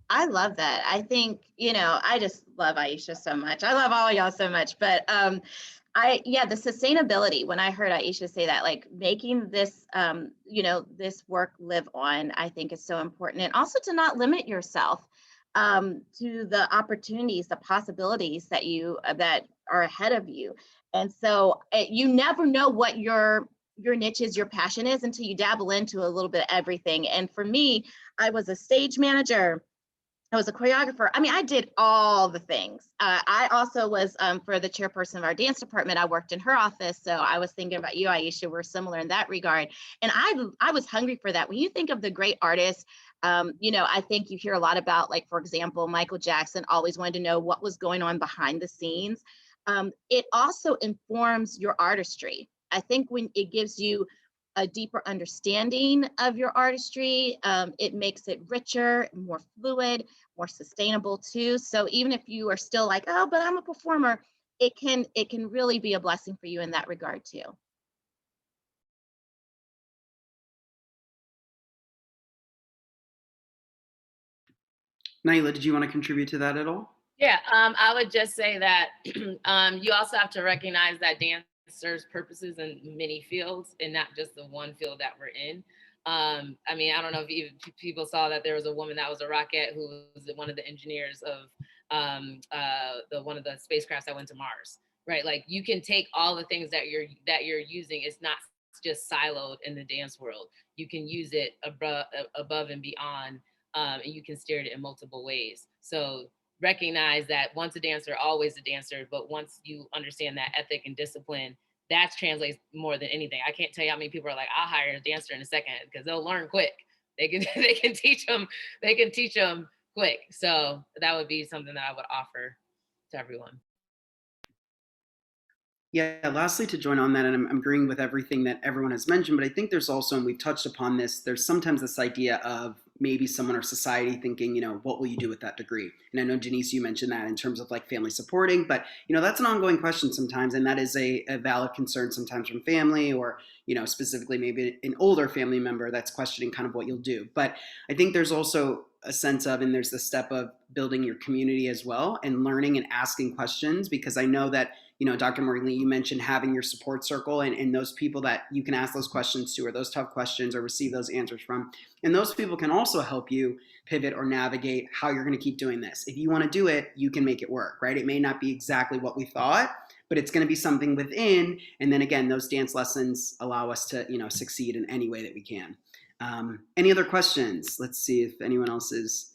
I love that. I think, you know, I just love Ayisha so much. I love all y'all so much, but The sustainability, when I heard Ayisha say that, like making this, this work live on, I think is so important. And also to not limit yourself to the opportunities, the possibilities that are ahead of you. And so you never know what your niche is, your passion is, until you dabble into a little bit of everything. And for me, I was a stage manager. I was a choreographer. I mean, I did all the things. I also was, for the chairperson of our dance department, I worked in her office. So I was thinking about you, Ayisha, we're similar in that regard. And I was hungry for that. When you think of the great artists, I think you hear a lot about, like, for example, Michael Jackson always wanted to know what was going on behind the scenes. It also informs your artistry. I think when it gives you a deeper understanding of your artistry, it makes it richer, more fluid, more sustainable too. So even if you are still like, oh, but I'm a performer, it can really be a blessing for you in that regard too. Naila, did you want to contribute to that at all? Yeah, I would just say that you also have to recognize that dance serves purposes in many fields and not just the one field that we're in. I mean, I don't know if people saw that there was a woman that was a rocket who was one of the engineers of one of the spacecrafts that went to Mars, right? Like, you can take all the things that you're using. It's not just siloed in the dance world. You can use it above and beyond, and you can steer it in multiple ways. So recognize that once a dancer, always a dancer, but once you understand that ethic and discipline, that translates more than anything. I can't tell you how many people are like, I'll hire a dancer in a second, because they'll learn quick. They can teach them quick. So that would be something that I would offer to everyone. Yeah, lastly, to join on that, and I'm agreeing with everything that everyone has mentioned, but I think there's also, and we've touched upon this, there's sometimes this idea of maybe someone or society thinking, what will you do with that degree? And I know, Denise, you mentioned that in terms of like family supporting, but, that's an ongoing question sometimes. And that is a valid concern sometimes from family, or, specifically maybe an older family member that's questioning kind of what you'll do. But I think there's also a sense of, and there's the step of building your community as well and learning and asking questions, because I know that, Dr. Morgan Lee, you mentioned having your support circle and those people that you can ask those questions to, or those tough questions, or receive those answers from. And those people can also help you pivot or navigate how you're going to keep doing this. If you want to do it, you can make it work, right? It may not be exactly what we thought, but it's going to be something within. And then again, those dance lessons allow us to, succeed in any way that we can. Any other questions? Let's see if anyone else's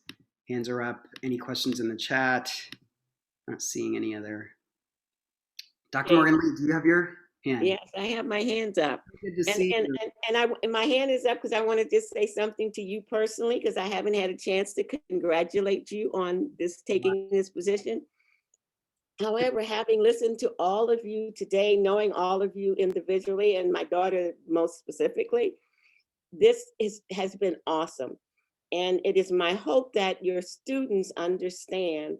hands are up. Any questions in the chat? Not seeing any other. Dr. Morgan Lee, do you have your hand? Yes, I have my hands up. Good to see you. And my hand is up because I want to just say something to you personally, because I haven't had a chance to congratulate you on taking this position. However, having listened to all of you today, knowing all of you individually, and my daughter most specifically, this has been awesome. And it is my hope that your students understand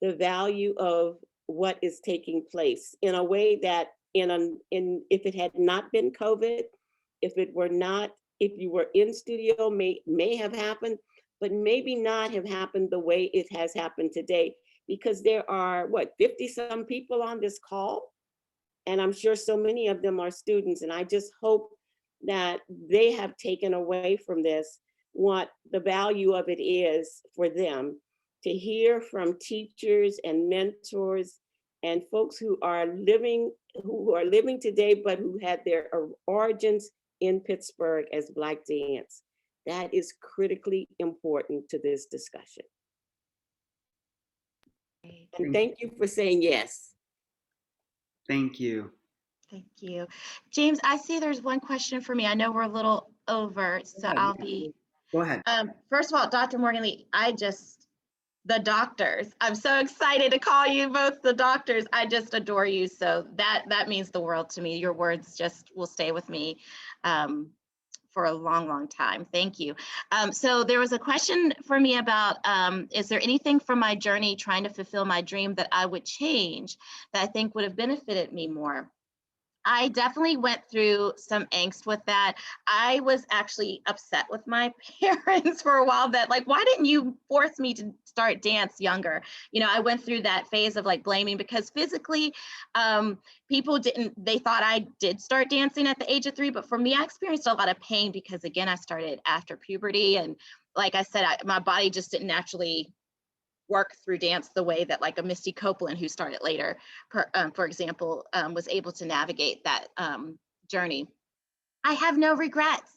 the value of what is taking place in a way that if it had not been COVID, if you were in studio, may have happened, but maybe not have happened the way it has happened today, because there are 50 some people on this call, and I'm sure so many of them are students. And I just hope that they have taken away from this what the value of it is for them, to hear from teachers and mentors and folks who are living today, but who had their origins in Pittsburgh as Black dance. That is critically important to this discussion. And thank you for saying yes. Thank you. Thank you. James, I see there's one question for me. I know we're a little over, so I'll be. Go ahead. First of all, Dr. Morgan Lee, the doctors. I'm so excited to call you both the doctors. I just adore you. So that means the world to me. Your words just will stay with me for a long, long time. Thank you. So there was a question for me about, is there anything from my journey trying to fulfill my dream that I would change that I think would have benefited me more? I definitely went through some angst with that. I was actually upset with my parents for a while that like, why didn't you force me to start dance younger? I went through that phase of like blaming because physically, people they thought I did start dancing at the age of 3, but for me, I experienced a lot of pain because again, I started after puberty. And like I said, my body just didn't naturally work through dance the way that like a Misty Copeland who started later, for example, was able to navigate that journey. I have no regrets.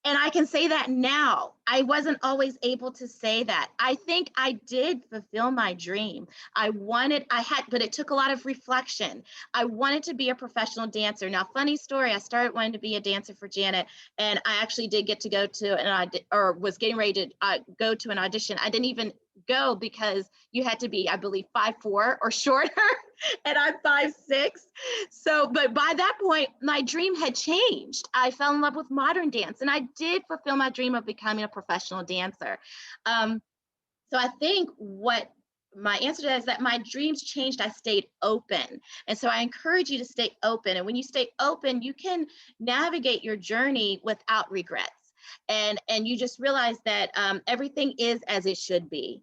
And I can say that now. I wasn't always able to say that. I think I did fulfill my dream. But it took a lot of reflection. I wanted to be a professional dancer. Now, funny story, I started wanting to be a dancer for Janet, and I actually did get to go to was getting ready to go to an audition. I didn't even go because you had to be, I believe, 5'4" or shorter, and I'm 5'6". So, but by that point, my dream had changed. I fell in love with modern dance, and I did fulfill my dream of becoming a professional dancer. So I think what my answer to that is that my dreams changed. I stayed open. And so I encourage you to stay open. And when you stay open, you can navigate your journey without regrets. And you just realize that everything is as it should be,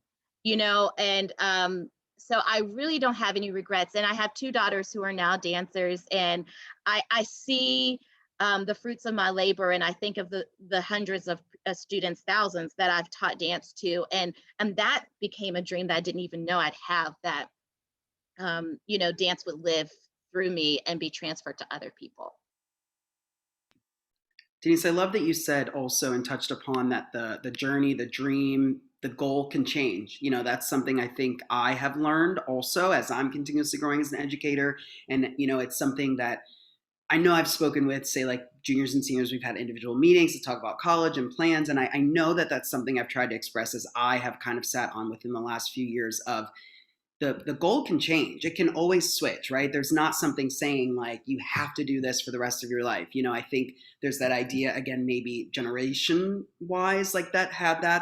so I really don't have any regrets. And I have 2 daughters who are now dancers, and I see the fruits of my labor, and I think of the hundreds of students, thousands that I've taught dance to, and that became a dream that I didn't even know I'd have, that dance would live through me and be transferred to other people. Denise, I love that you said also and touched upon that the journey, the dream, the goal can change. That's something I think I have learned also as I'm continuously growing as an educator. And, it's something that I know I've spoken with, say, like juniors and seniors. We've had individual meetings to talk about college and plans. And I know that that's something I've tried to express as I have kind of sat on within the last few years of the goal can change. It can always switch, right? There's not something saying like you have to do this for the rest of your life. I think there's that idea, again, maybe generation wise, like that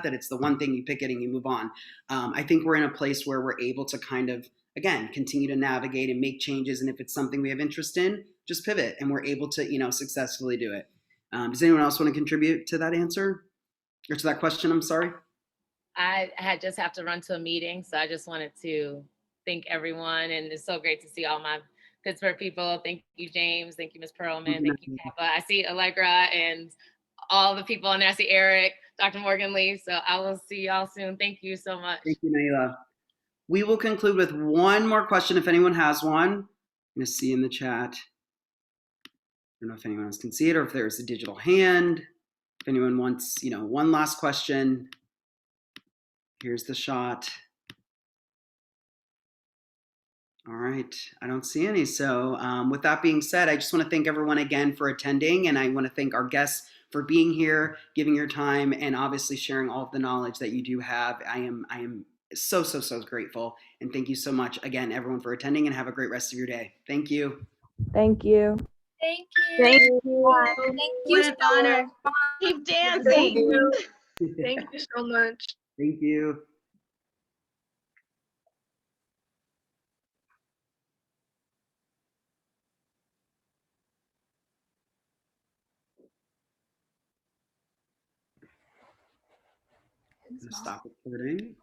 it's the one thing you pick it and you move on. I think we're in a place where we're able to kind of, again, continue to navigate and make changes. And if it's something we have interest in, just pivot, and we're able to, successfully do it. Does anyone else want to contribute to that answer or to that question? I'm sorry. I had just have to run to a meeting, so I just wanted to thank everyone, and it's so great to see all my Pittsburgh people. Thank you, James. Thank you, Ms. Perlman. Thank you, CAPA. I see Allegra and all the people in there. I see Eric, Dr. Morgan Lee. So I will see y'all soon. Thank you so much. Thank you, Naila. We will conclude with one more question if anyone has one. I'm going to see in the chat. I don't know if anyone else can see it or if there's a digital hand. If anyone wants, one last question. Here's the shot. All right, I don't see any. So with that being said, I just want to thank everyone again for attending, and I want to thank our guests for being here, giving your time, and obviously sharing all of the knowledge that you do have. I am so grateful, and thank you so much again, everyone, for attending, and have a great rest of your day. Thank you. Thank you. Thank you. Thank you. Thank you. What an honor. Keep dancing. Thank you. Thank you so much. Thank you. Stop recording.